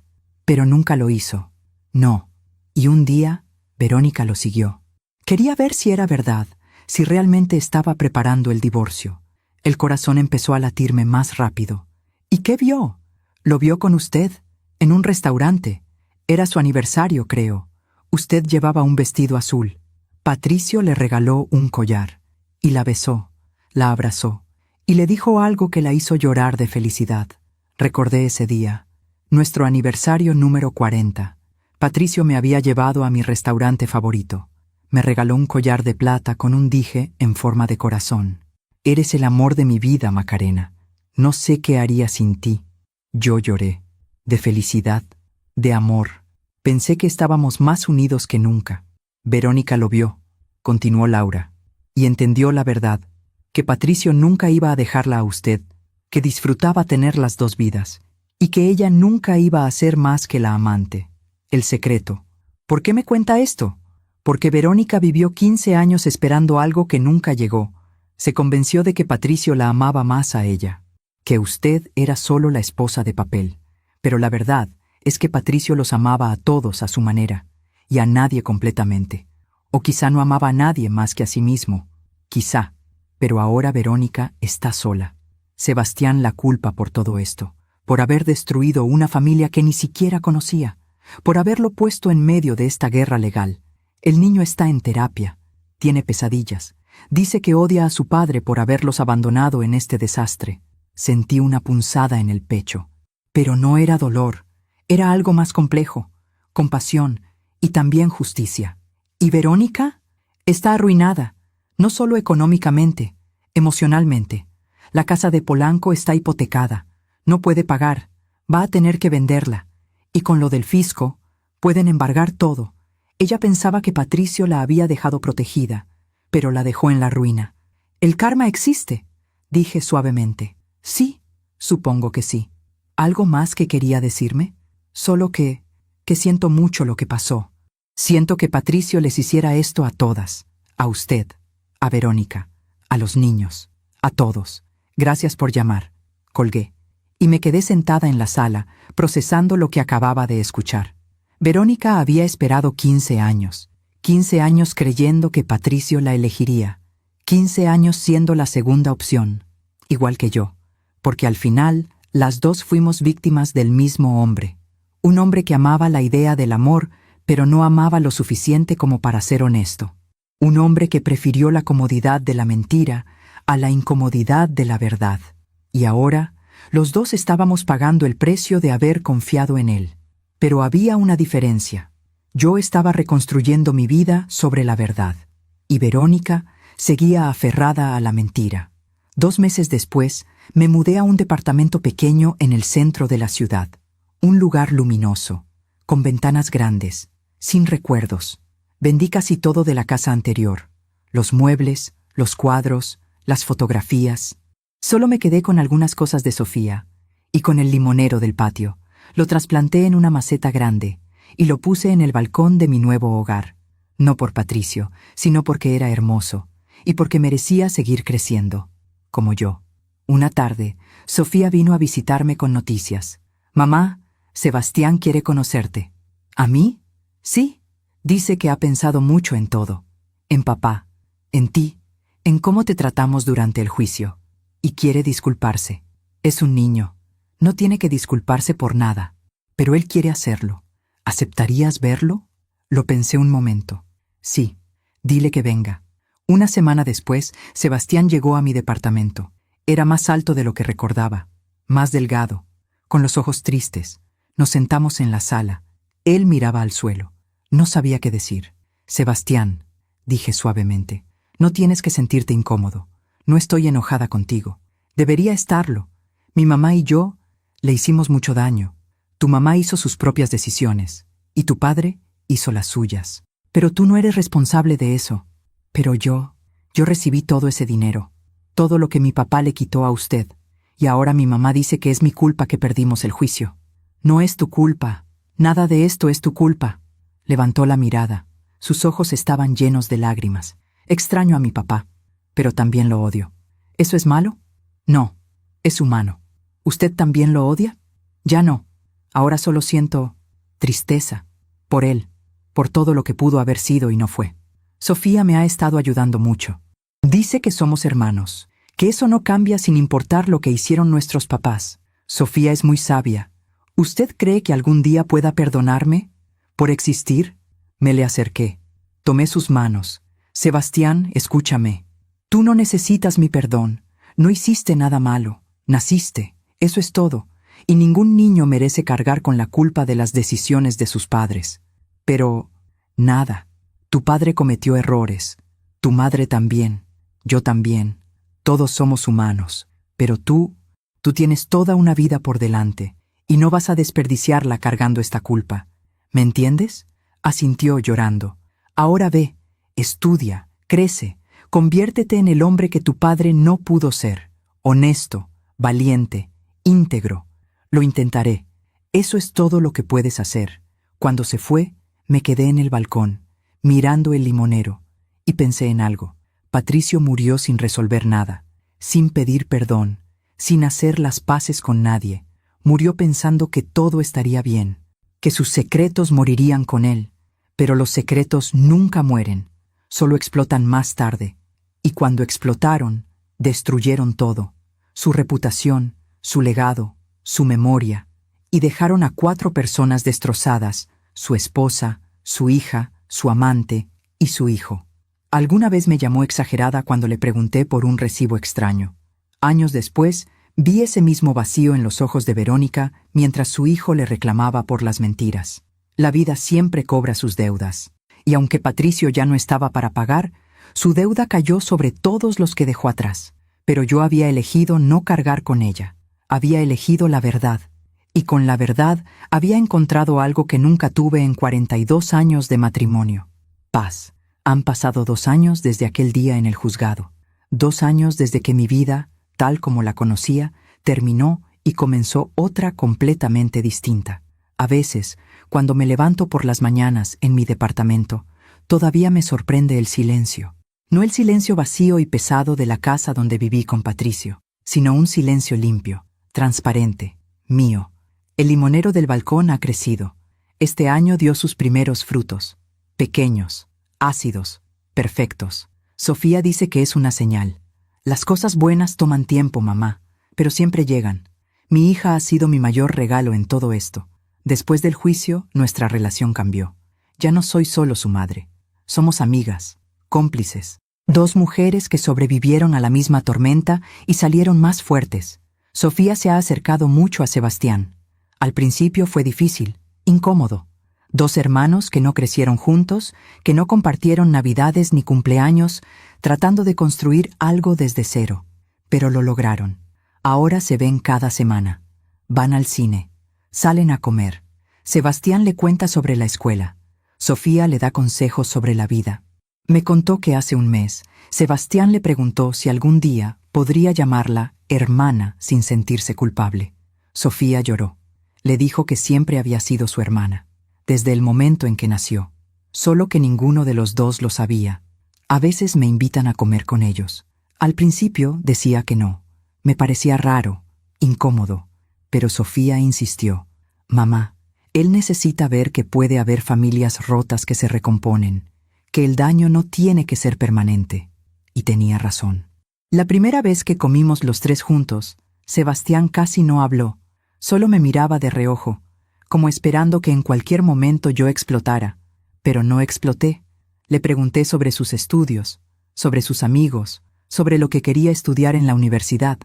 Pero nunca lo hizo. No. Y un día, Verónica lo siguió. Quería ver si era verdad, si realmente estaba preparando el divorcio. El corazón empezó a latirme más rápido. ¿Y qué vio? Lo vio con usted, en un restaurante. Era su aniversario, creo. Usted llevaba un vestido azul. Patricio le regaló un collar. Y la besó, la abrazó, y le dijo algo que la hizo llorar de felicidad. Recordé ese día. Nuestro aniversario número 40. Patricio me había llevado a mi restaurante favorito. Me regaló un collar de plata con un dije en forma de corazón. «Eres el amor de mi vida, Macarena. No sé qué haría sin ti». Yo lloré. De felicidad, de amor. Pensé que estábamos más unidos que nunca. Verónica lo vio, continuó Laura, y entendió la verdad, que Patricio nunca iba a dejarla a usted, que disfrutaba tener las 2 vidas, y que ella nunca iba a ser más que la amante. El secreto. ¿Por qué me cuenta esto? Porque Verónica vivió 15 años esperando algo que nunca llegó. Se convenció de que Patricio la amaba más a ella, que usted era solo la esposa de papel. Pero la verdad es que Patricio los amaba a todos a su manera, y a nadie completamente. O quizá no amaba a nadie más que a sí mismo. Quizá. Pero ahora Verónica está sola. Sebastián la culpa por todo esto, por haber destruido una familia que ni siquiera conocía, por haberlo puesto en medio de esta guerra legal. El niño está en terapia, tiene pesadillas, dice que odia a su padre por haberlos abandonado en este desastre. Sentí una punzada en el pecho, pero no era dolor, era algo más complejo, compasión y también justicia. ¿Y Verónica? Está arruinada, no solo económicamente, emocionalmente. La casa de Polanco está hipotecada, no puede pagar, va a tener que venderla. Y con lo del fisco, pueden embargar todo. Ella pensaba que Patricio la había dejado protegida, pero la dejó en la ruina. «¿El karma existe?», dije suavemente. «Sí, supongo que sí». ¿Algo más que quería decirme? Solo que siento mucho lo que pasó. Siento que Patricio les hiciera esto a todas, a usted, a Verónica, a los niños, a todos. Gracias por llamar. Colgué. Y me quedé sentada en la sala, procesando lo que acababa de escuchar. Verónica había esperado 15 años. 15 años creyendo que Patricio la elegiría. 15 años siendo la segunda opción, igual que yo, porque al final las dos fuimos víctimas del mismo hombre. Un hombre que amaba la idea del amor, pero no amaba lo suficiente como para ser honesto. Un hombre que prefirió la comodidad de la mentira a la incomodidad de la verdad. Y ahora, los dos estábamos pagando el precio de haber confiado en él. Pero había una diferencia. Yo estaba reconstruyendo mi vida sobre la verdad, y Verónica seguía aferrada a la mentira. 2 meses después, me mudé a un departamento pequeño en el centro de la ciudad. Un lugar luminoso, con ventanas grandes, sin recuerdos. Vendí casi todo de la casa anterior. Los muebles, los cuadros, las fotografías. Solo me quedé con algunas cosas de Sofía, y con el limonero del patio. Lo trasplanté en una maceta grande, y lo puse en el balcón de mi nuevo hogar. No por Patricio, sino porque era hermoso, y porque merecía seguir creciendo, como yo. Una tarde, Sofía vino a visitarme con noticias. «Mamá, Sebastián quiere conocerte». «¿A mí?» «Sí. Dice que ha pensado mucho en todo. En papá, en ti, en cómo te tratamos durante el juicio. Y quiere disculparse. Es un niño. No tiene que disculparse por nada. Pero él quiere hacerlo. ¿Aceptarías verlo?» Lo pensé un momento. «Sí. Dile que venga». Una semana después, Sebastián llegó a mi departamento. Era más alto de lo que recordaba, más delgado, con los ojos tristes. Nos sentamos en la sala. Él miraba al suelo. No sabía qué decir. «Sebastián», dije suavemente, «no tienes que sentirte incómodo. No estoy enojada contigo. Debería estarlo. Mi mamá y yo le hicimos mucho daño. Tu mamá hizo sus propias decisiones, y tu padre hizo las suyas. Pero tú no eres responsable de eso. Pero yo recibí todo ese dinero, todo lo que mi papá le quitó a usted, y ahora mi mamá dice que es mi culpa que perdimos el juicio». «No es tu culpa. Nada de esto es tu culpa». Levantó la mirada. Sus ojos estaban llenos de lágrimas. «Extraño a mi papá, pero también lo odio». «¿Eso es malo?» «No, es humano». «¿Usted también lo odia?» «Ya no. Ahora solo siento tristeza. Por él, por todo lo que pudo haber sido y no fue. Sofía me ha estado ayudando mucho. Dice que somos hermanos, que eso no cambia sin importar lo que hicieron nuestros papás. Sofía es muy sabia. ¿Usted cree que algún día pueda perdonarme por existir?» Me le acerqué. Tomé sus manos. «Sebastián, escúchame. Tú no necesitas mi perdón. No hiciste nada malo. Naciste. Eso es todo. Y ningún niño merece cargar con la culpa de las decisiones de sus padres. Pero nada. Tu padre cometió errores. Tu madre también. Yo también. Todos somos humanos. Pero tú tienes toda una vida por delante. Y no vas a desperdiciarla cargando esta culpa. ¿Me entiendes?», asintió llorando. «Ahora ve, estudia, crece, conviértete en el hombre que tu padre no pudo ser. Honesto, valiente, íntegro. Lo intentaré. Eso es todo lo que puedes hacer». Cuando se fue, me quedé en el balcón, mirando el limonero, y pensé en algo. Patricio murió sin resolver nada, sin pedir perdón, sin hacer las paces con nadie. Murió pensando que todo estaría bien, que sus secretos morirían con él. Pero los secretos nunca mueren, solo explotan más tarde. Y cuando explotaron, destruyeron todo: su reputación, su legado, su memoria, y dejaron a 4 personas destrozadas: su esposa, su hija, su amante y su hijo. Alguna vez me llamó exagerada cuando le pregunté por un recibo extraño. Años después, vi ese mismo vacío en los ojos de Verónica mientras su hijo le reclamaba por las mentiras. La vida siempre cobra sus deudas, y aunque Patricio ya no estaba para pagar, su deuda cayó sobre todos los que dejó atrás. Pero yo había elegido no cargar con ella. Había elegido la verdad, y con la verdad había encontrado algo que nunca tuve en 42 años de matrimonio: paz. Han pasado 2 años desde aquel día en el juzgado. 2 años desde que mi vida, tal como la conocía, terminó y comenzó otra completamente distinta. A veces, cuando me levanto por las mañanas en mi departamento, todavía me sorprende el silencio. No el silencio vacío y pesado de la casa donde viví con Patricio, sino un silencio limpio, transparente, mío. El limonero del balcón ha crecido. Este año dio sus primeros frutos, pequeños, ácidos, perfectos. Sofía dice que es una señal. Las cosas buenas toman tiempo, mamá, pero siempre llegan. Mi hija ha sido mi mayor regalo en todo esto. Después del juicio, nuestra relación cambió. Ya no soy solo su madre. Somos amigas, cómplices. Dos mujeres que sobrevivieron a la misma tormenta y salieron más fuertes. Sofía se ha acercado mucho a Sebastián. Al principio fue difícil, incómodo. Dos hermanos que no crecieron juntos, que no compartieron navidades ni cumpleaños, tratando de construir algo desde cero. Pero lo lograron. Ahora se ven cada semana. Van al cine. Salen a comer. Sebastián le cuenta sobre la escuela. Sofía le da consejos sobre la vida. Me contó que hace un mes, Sebastián le preguntó si algún día podría llamarla hermana sin sentirse culpable. Sofía lloró. Le dijo que siempre había sido su hermana, desde el momento en que nació, solo que ninguno de los dos lo sabía. A veces me invitan a comer con ellos. Al principio decía que no. Me parecía raro, incómodo, pero Sofía insistió. Mamá, él necesita ver que puede haber familias rotas que se recomponen, que el daño no tiene que ser permanente. Y tenía razón. La primera vez que comimos los tres juntos, Sebastián casi no habló, solo me miraba de reojo, como esperando que en cualquier momento yo explotara, pero no exploté. Le pregunté sobre sus estudios, sobre sus amigos, sobre lo que quería estudiar en la universidad.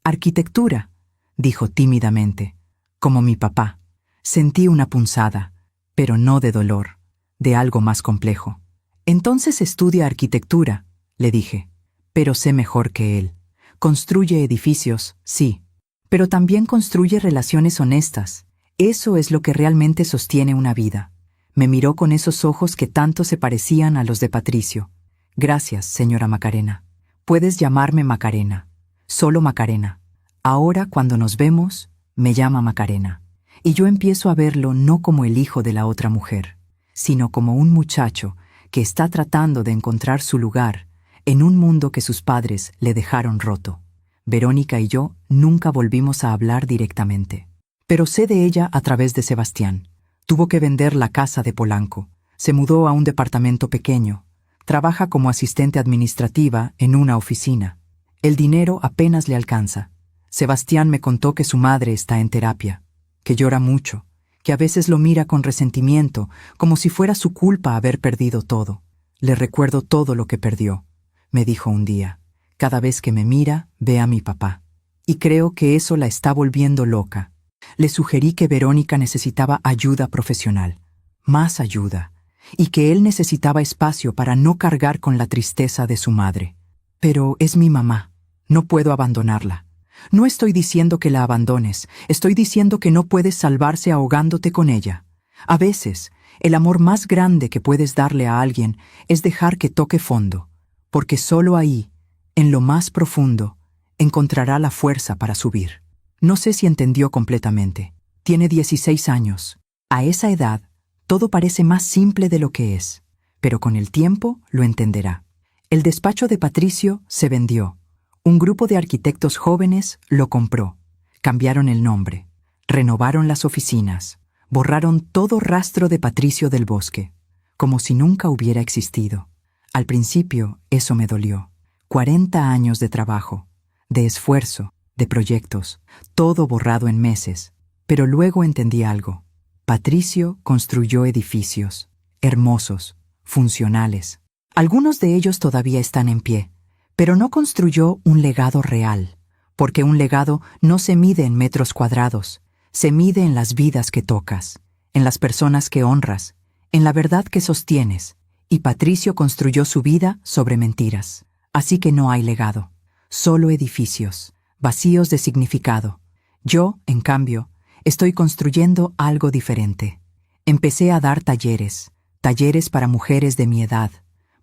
Arquitectura, dijo tímidamente, como mi papá. Sentí una punzada, pero no de dolor, de algo más complejo. Entonces estudia arquitectura, le dije, pero sé mejor que él. Construye edificios, sí, pero también construye relaciones honestas. Eso es lo que realmente sostiene una vida. Me miró con esos ojos que tanto se parecían a los de Patricio. Gracias, señora Macarena. Puedes llamarme Macarena. Solo Macarena. Ahora, cuando nos vemos, me llama Macarena. Y yo empiezo a verlo no como el hijo de la otra mujer, sino como un muchacho que está tratando de encontrar su lugar en un mundo que sus padres le dejaron roto. Verónica y yo nunca volvimos a hablar directamente. Pero sé de ella a través de Sebastián. Tuvo que vender la casa de Polanco. Se mudó a un departamento pequeño. Trabaja como asistente administrativa en una oficina. El dinero apenas le alcanza. Sebastián me contó que su madre está en terapia, que llora mucho, que a veces lo mira con resentimiento, como si fuera su culpa haber perdido todo. Le recuerdo todo lo que perdió, me dijo un día. Cada vez que me mira, ve a mi papá. Y creo que eso la está volviendo loca. Le sugerí que Verónica necesitaba ayuda profesional, más ayuda, y que él necesitaba espacio para no cargar con la tristeza de su madre. Pero es mi mamá, no puedo abandonarla. No estoy diciendo que la abandones, estoy diciendo que no puedes salvarse ahogándote con ella. A veces, el amor más grande que puedes darle a alguien es dejar que toque fondo, porque solo ahí, en lo más profundo, encontrará la fuerza para subir. No sé si entendió completamente. Tiene 16 años. A esa edad, todo parece más simple de lo que es, pero con el tiempo lo entenderá. El despacho de Patricio se vendió. Un grupo de arquitectos jóvenes lo compró. Cambiaron el nombre, renovaron las oficinas, borraron todo rastro de Patricio del Bosque, como si nunca hubiera existido. Al principio, eso me dolió. 40 años de trabajo, de esfuerzo, de proyectos, todo borrado en meses. Pero luego entendí algo. Patricio construyó edificios, hermosos, funcionales. Algunos de ellos todavía están en pie, pero no construyó un legado real, porque un legado no se mide en metros cuadrados, se mide en las vidas que tocas, en las personas que honras, en la verdad que sostienes, y Patricio construyó su vida sobre mentiras. Así que no hay legado, solo edificios, vacíos de significado. Yo, en cambio, estoy construyendo algo diferente. Empecé a dar talleres para mujeres de mi edad,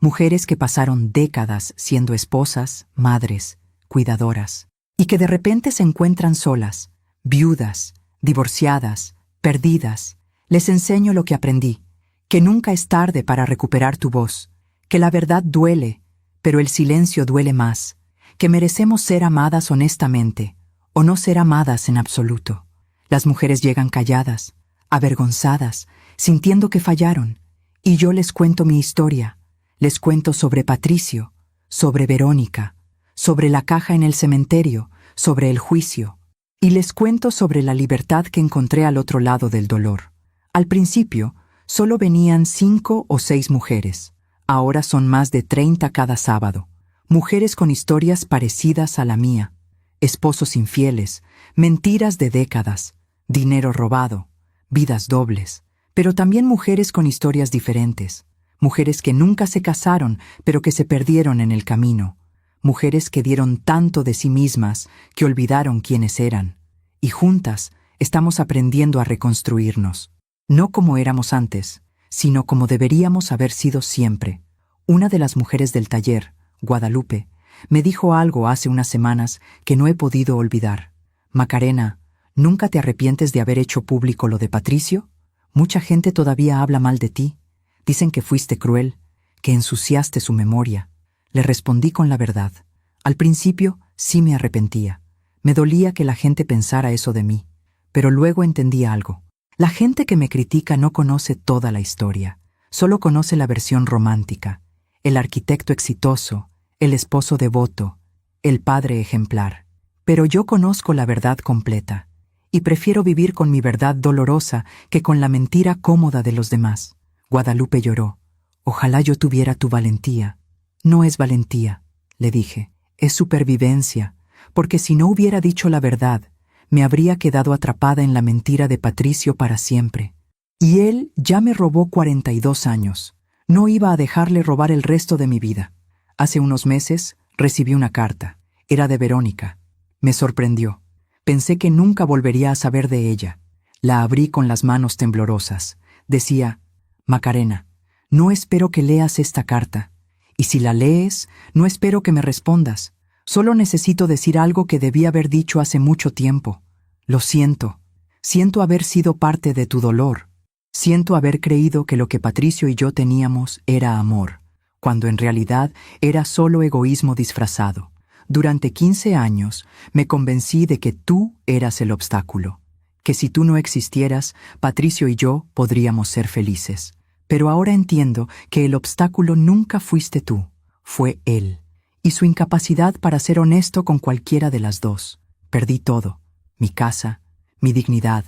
mujeres que pasaron décadas siendo esposas, madres, cuidadoras, y que de repente se encuentran solas, viudas, divorciadas, perdidas. Les enseño lo que aprendí, que nunca es tarde para recuperar tu voz, que la verdad duele, pero el silencio duele más, que merecemos ser amadas honestamente, o no ser amadas en absoluto. Las mujeres llegan calladas, avergonzadas, sintiendo que fallaron, y yo les cuento mi historia, les cuento sobre Patricio, sobre Verónica, sobre la caja en el cementerio, sobre el juicio. Y les cuento sobre la libertad que encontré al otro lado del dolor. Al principio, solo venían 5 o 6 mujeres. Ahora son más de 30 cada sábado. Mujeres con historias parecidas a la mía. Esposos infieles, mentiras de décadas, dinero robado, vidas dobles. Pero también mujeres con historias diferentes. Mujeres que nunca se casaron, pero que se perdieron en el camino. Mujeres que dieron tanto de sí mismas que olvidaron quiénes eran. Y juntas estamos aprendiendo a reconstruirnos. No como éramos antes, sino como deberíamos haber sido siempre. Una de las mujeres del taller, Guadalupe, me dijo algo hace unas semanas que no he podido olvidar. Macarena, ¿nunca te arrepientes de haber hecho público lo de Patricio? Mucha gente todavía habla mal de ti. Dicen que fuiste cruel, que ensuciaste su memoria. Le respondí con la verdad. Al principio sí me arrepentía. Me dolía que la gente pensara eso de mí. Pero luego entendí algo. La gente que me critica no conoce toda la historia. Solo conoce la versión romántica. El arquitecto exitoso, el esposo devoto, el padre ejemplar. Pero yo conozco la verdad completa. Y prefiero vivir con mi verdad dolorosa que con la mentira cómoda de los demás. Guadalupe lloró. Ojalá yo tuviera tu valentía. No es valentía, le dije. Es supervivencia, porque si no hubiera dicho la verdad, me habría quedado atrapada en la mentira de Patricio para siempre. Y él ya me robó 42 años. No iba a dejarle robar el resto de mi vida. Hace unos meses recibí una carta. Era de Verónica. Me sorprendió. Pensé que nunca volvería a saber de ella. La abrí con las manos temblorosas. Decía: Macarena, no espero que leas esta carta. Y si la lees, no espero que me respondas. Solo necesito decir algo que debí haber dicho hace mucho tiempo. Lo siento. Siento haber sido parte de tu dolor. Siento haber creído que lo que Patricio y yo teníamos era amor, cuando en realidad era solo egoísmo disfrazado. Durante 15 años me convencí de que tú eras el obstáculo, que si tú no existieras, Patricio y yo podríamos ser felices. Pero ahora entiendo que el obstáculo nunca fuiste tú, fue él, y su incapacidad para ser honesto con cualquiera de las dos. Perdí todo, mi casa, mi dignidad,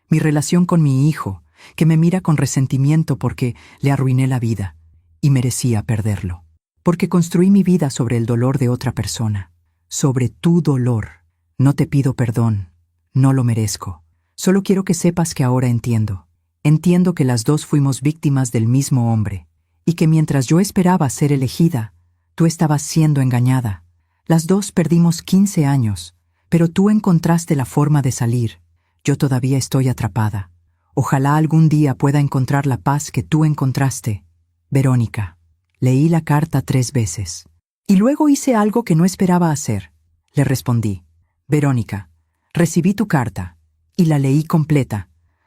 mi relación con mi hijo, que me mira con resentimiento porque le arruiné la vida, y merecía perderlo. Porque construí mi vida sobre el dolor de otra persona, sobre tu dolor. No te pido perdón, no lo merezco. Solo quiero que sepas que ahora entiendo. Entiendo que las dos fuimos víctimas del mismo hombre, y que mientras yo esperaba ser elegida, tú estabas siendo engañada. Las dos perdimos 15 años, pero tú encontraste la forma de salir. Yo todavía estoy atrapada. Ojalá algún día pueda encontrar la paz que tú encontraste. Verónica. Leí la carta 3 veces. Y luego hice algo que no esperaba hacer. Le respondí: Verónica, recibí tu carta, y la leí completa.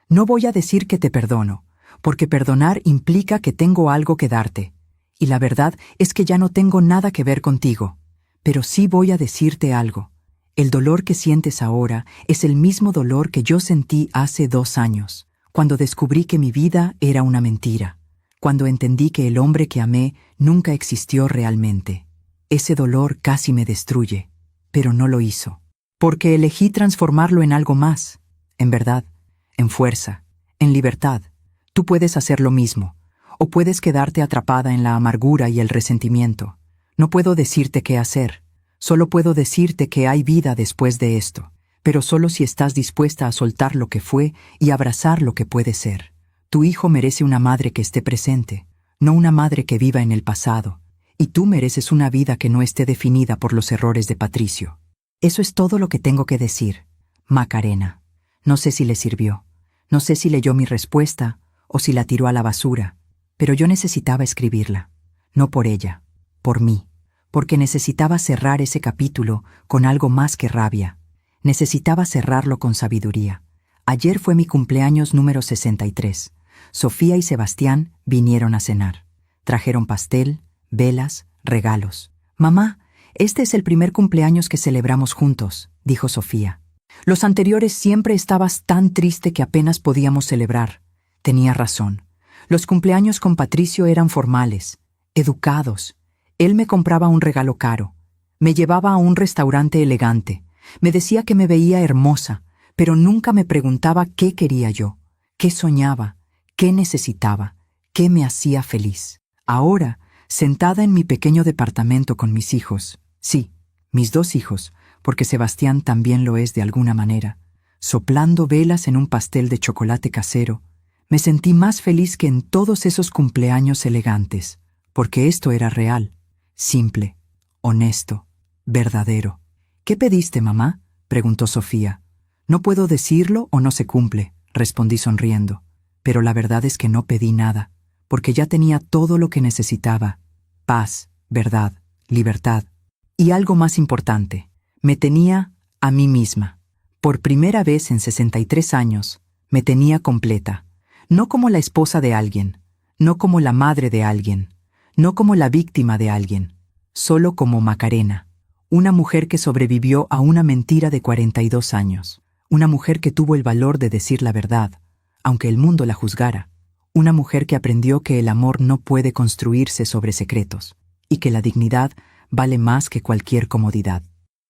No voy a decir que te perdono, porque perdonar implica que tengo algo que darte. Y la verdad es que ya no tengo nada que ver contigo. Pero sí voy a decirte algo. El dolor que sientes ahora es el mismo dolor que yo sentí hace 2 años, cuando descubrí que mi vida era una mentira, cuando entendí que el hombre que amé nunca existió realmente. Ese dolor casi me destruye, pero no lo hizo, porque elegí transformarlo en algo más, en verdad, en fuerza, en libertad. Tú puedes hacer lo mismo, o puedes quedarte atrapada en la amargura y el resentimiento. No puedo decirte qué hacer, solo puedo decirte que hay vida después de esto, pero solo si estás dispuesta a soltar lo que fue y abrazar lo que puede ser. Tu hijo merece una madre que esté presente, no una madre que viva en el pasado, y tú mereces una vida que no esté definida por los errores de Patricio. Eso es todo lo que tengo que decir, Macarena. No sé si le sirvió, no sé si leyó mi respuesta o si la tiró a la basura, pero yo necesitaba escribirla, no por ella, por mí, porque necesitaba cerrar ese capítulo con algo más que rabia. Necesitaba cerrarlo con sabiduría. Ayer fue mi cumpleaños número 63. Sofía y Sebastián vinieron a cenar. Trajeron pastel, velas, regalos. Mamá, este es el primer cumpleaños que celebramos juntos, dijo Sofía. Los anteriores siempre estabas tan triste que apenas podíamos celebrar. Tenía razón. Los cumpleaños con Patricio eran formales, educados. Él me compraba un regalo caro, me llevaba a un restaurante elegante, me decía que me veía hermosa, pero nunca me preguntaba qué quería yo, qué soñaba, qué necesitaba, qué me hacía feliz. Ahora, sentada en mi pequeño departamento con mis hijos, sí, mis 2 hijos, porque Sebastián también lo es de alguna manera, soplando velas en un pastel de chocolate casero, me sentí más feliz que en todos esos cumpleaños elegantes, porque esto era real, simple, honesto, verdadero. ¿Qué pediste, mamá?, preguntó Sofía. No puedo decirlo o no se cumple, respondí sonriendo, pero la verdad es que no pedí nada, porque ya tenía todo lo que necesitaba: paz, verdad, libertad. Y algo más importante, me tenía a mí misma. Por primera vez en 63 años, me tenía completa, no como la esposa de alguien, no como la madre de alguien, no como la víctima de alguien, solo como Macarena, una mujer que sobrevivió a una mentira de 42 años, una mujer que tuvo el valor de decir la verdad, aunque el mundo la juzgara, una mujer que aprendió que el amor no puede construirse sobre secretos, y que la dignidad vale más que cualquier comodidad.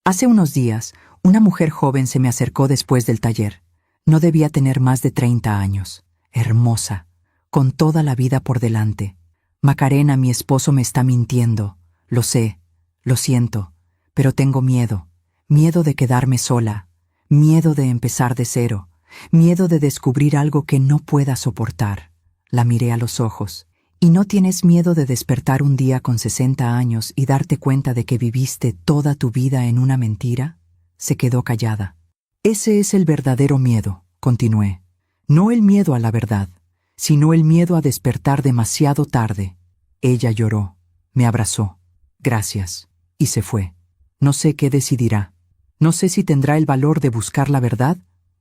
Hace unos días, una mujer joven se me acercó después del taller. No debía tener más de 30 años, hermosa, con toda la vida por delante. Macarena, mi esposo me está mintiendo, lo sé, lo siento, pero tengo miedo, miedo de quedarme sola, miedo de empezar de cero, miedo de descubrir algo que no pueda soportar. La miré a los ojos. ¿Y no tienes miedo de despertar un día con 60 años y darte cuenta de que viviste toda tu vida en una mentira? Se quedó callada. Ese es el verdadero miedo, continué. No el miedo a la verdad, sino el miedo a despertar demasiado tarde. Ella lloró, me abrazó. Gracias. Y se fue. No sé qué decidirá. No sé si tendrá el valor de buscar la verdad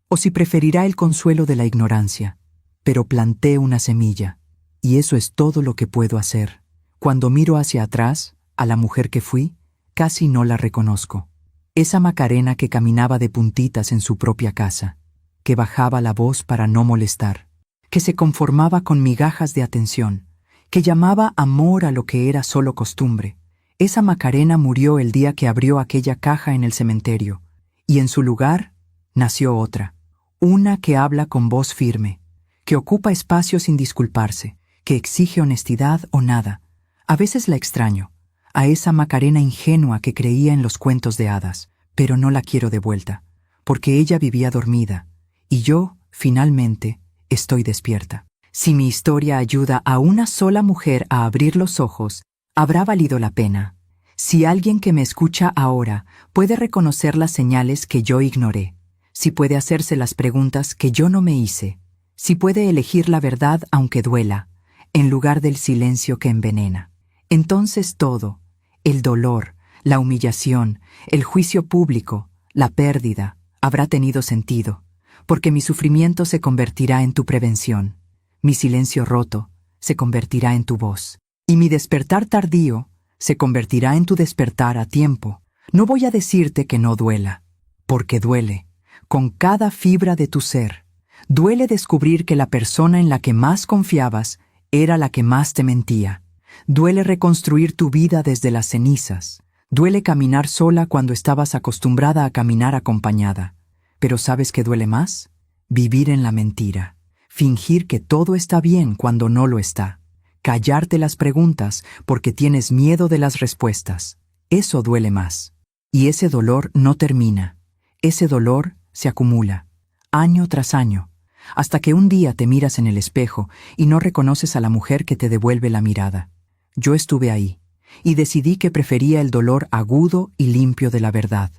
o si preferirá el consuelo de la ignorancia. Pero planté una semilla. Y eso es todo lo que puedo hacer. Cuando miro hacia atrás, a la mujer que fui, casi no la reconozco. Esa Macarena que caminaba de puntitas en su propia casa, que bajaba la voz para no molestar, que se conformaba con migajas de atención, que llamaba amor a lo que era solo costumbre. Esa Macarena murió el día que abrió aquella caja en el cementerio, y en su lugar nació otra, una que habla con voz firme, que ocupa espacio sin disculparse, que exige honestidad o nada. A veces la extraño, a esa Macarena ingenua que creía en los cuentos de hadas, pero no la quiero de vuelta, porque ella vivía dormida, y yo, finalmente, estoy despierta. Si mi historia ayuda a una sola mujer a abrir los ojos, habrá valido la pena. Si alguien que me escucha ahora puede reconocer las señales que yo ignoré, si puede hacerse las preguntas que yo no me hice, si puede elegir la verdad aunque duela, en lugar del silencio que envenena, entonces todo, el dolor, la humillación, el juicio público, la pérdida, habrá tenido sentido, porque mi sufrimiento se convertirá en tu prevención, mi silencio roto se convertirá en tu voz, y mi despertar tardío se convertirá en tu despertar a tiempo. No voy a decirte que no duela, porque duele, con cada fibra de tu ser. Duele descubrir que la persona en la que más confiabas era la que más te mentía. Duele reconstruir tu vida desde las cenizas. Duele caminar sola cuando estabas acostumbrada a caminar acompañada. Pero ¿sabes qué duele más? Vivir en la mentira. Fingir que todo está bien cuando no lo está. Callarte las preguntas porque tienes miedo de las respuestas. Eso duele más. Y ese dolor no termina. Ese dolor se acumula, año tras año, hasta que un día te miras en el espejo y no reconoces a la mujer que te devuelve la mirada. Yo estuve ahí, y decidí que prefería el dolor agudo y limpio de la verdad,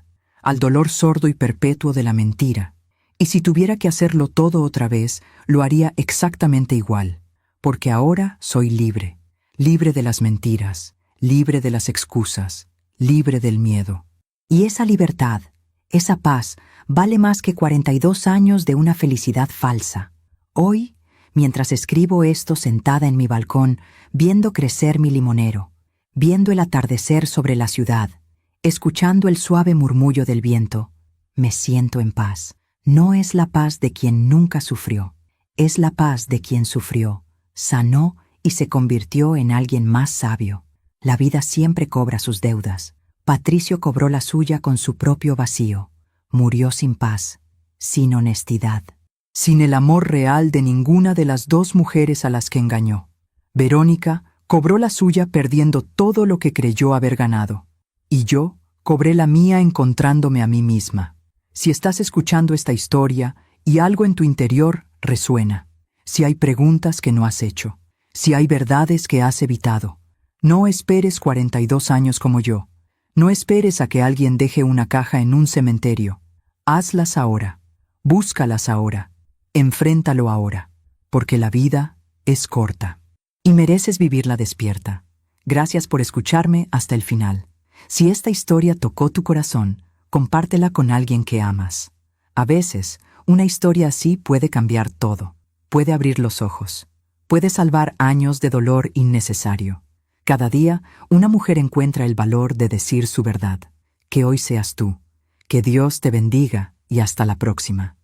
al dolor sordo y perpetuo de la mentira. Y si tuviera que hacerlo todo otra vez, lo haría exactamente igual, porque ahora soy libre, libre de las mentiras, libre de las excusas, libre del miedo. Y esa libertad, esa paz, vale más que 42 años de una felicidad falsa. Hoy, mientras escribo esto sentada en mi balcón, viendo crecer mi limonero, viendo el atardecer sobre la ciudad, escuchando el suave murmullo del viento, me siento en paz. No es la paz de quien nunca sufrió, es la paz de quien sufrió, sanó y se convirtió en alguien más sabio. La vida siempre cobra sus deudas. Patricio cobró la suya con su propio vacío. Murió sin paz, sin honestidad, sin el amor real de ninguna de las dos mujeres a las que engañó. Verónica cobró la suya perdiendo todo lo que creyó haber ganado. Y yo cobré la mía encontrándome a mí misma. Si estás escuchando esta historia y algo en tu interior resuena, si hay preguntas que no has hecho, si hay verdades que has evitado, no esperes 42 años como yo. No esperes a que alguien deje una caja en un cementerio. Hazlas ahora. Búscalas ahora. Enfréntalo ahora. Porque la vida es corta. Y mereces vivirla despierta. Gracias por escucharme hasta el final. Si esta historia tocó tu corazón, compártela con alguien que amas. A veces, una historia así puede cambiar todo. Puede abrir los ojos. Puede salvar años de dolor innecesario. Cada día, una mujer encuentra el valor de decir su verdad. Que hoy seas tú. Que Dios te bendiga y hasta la próxima.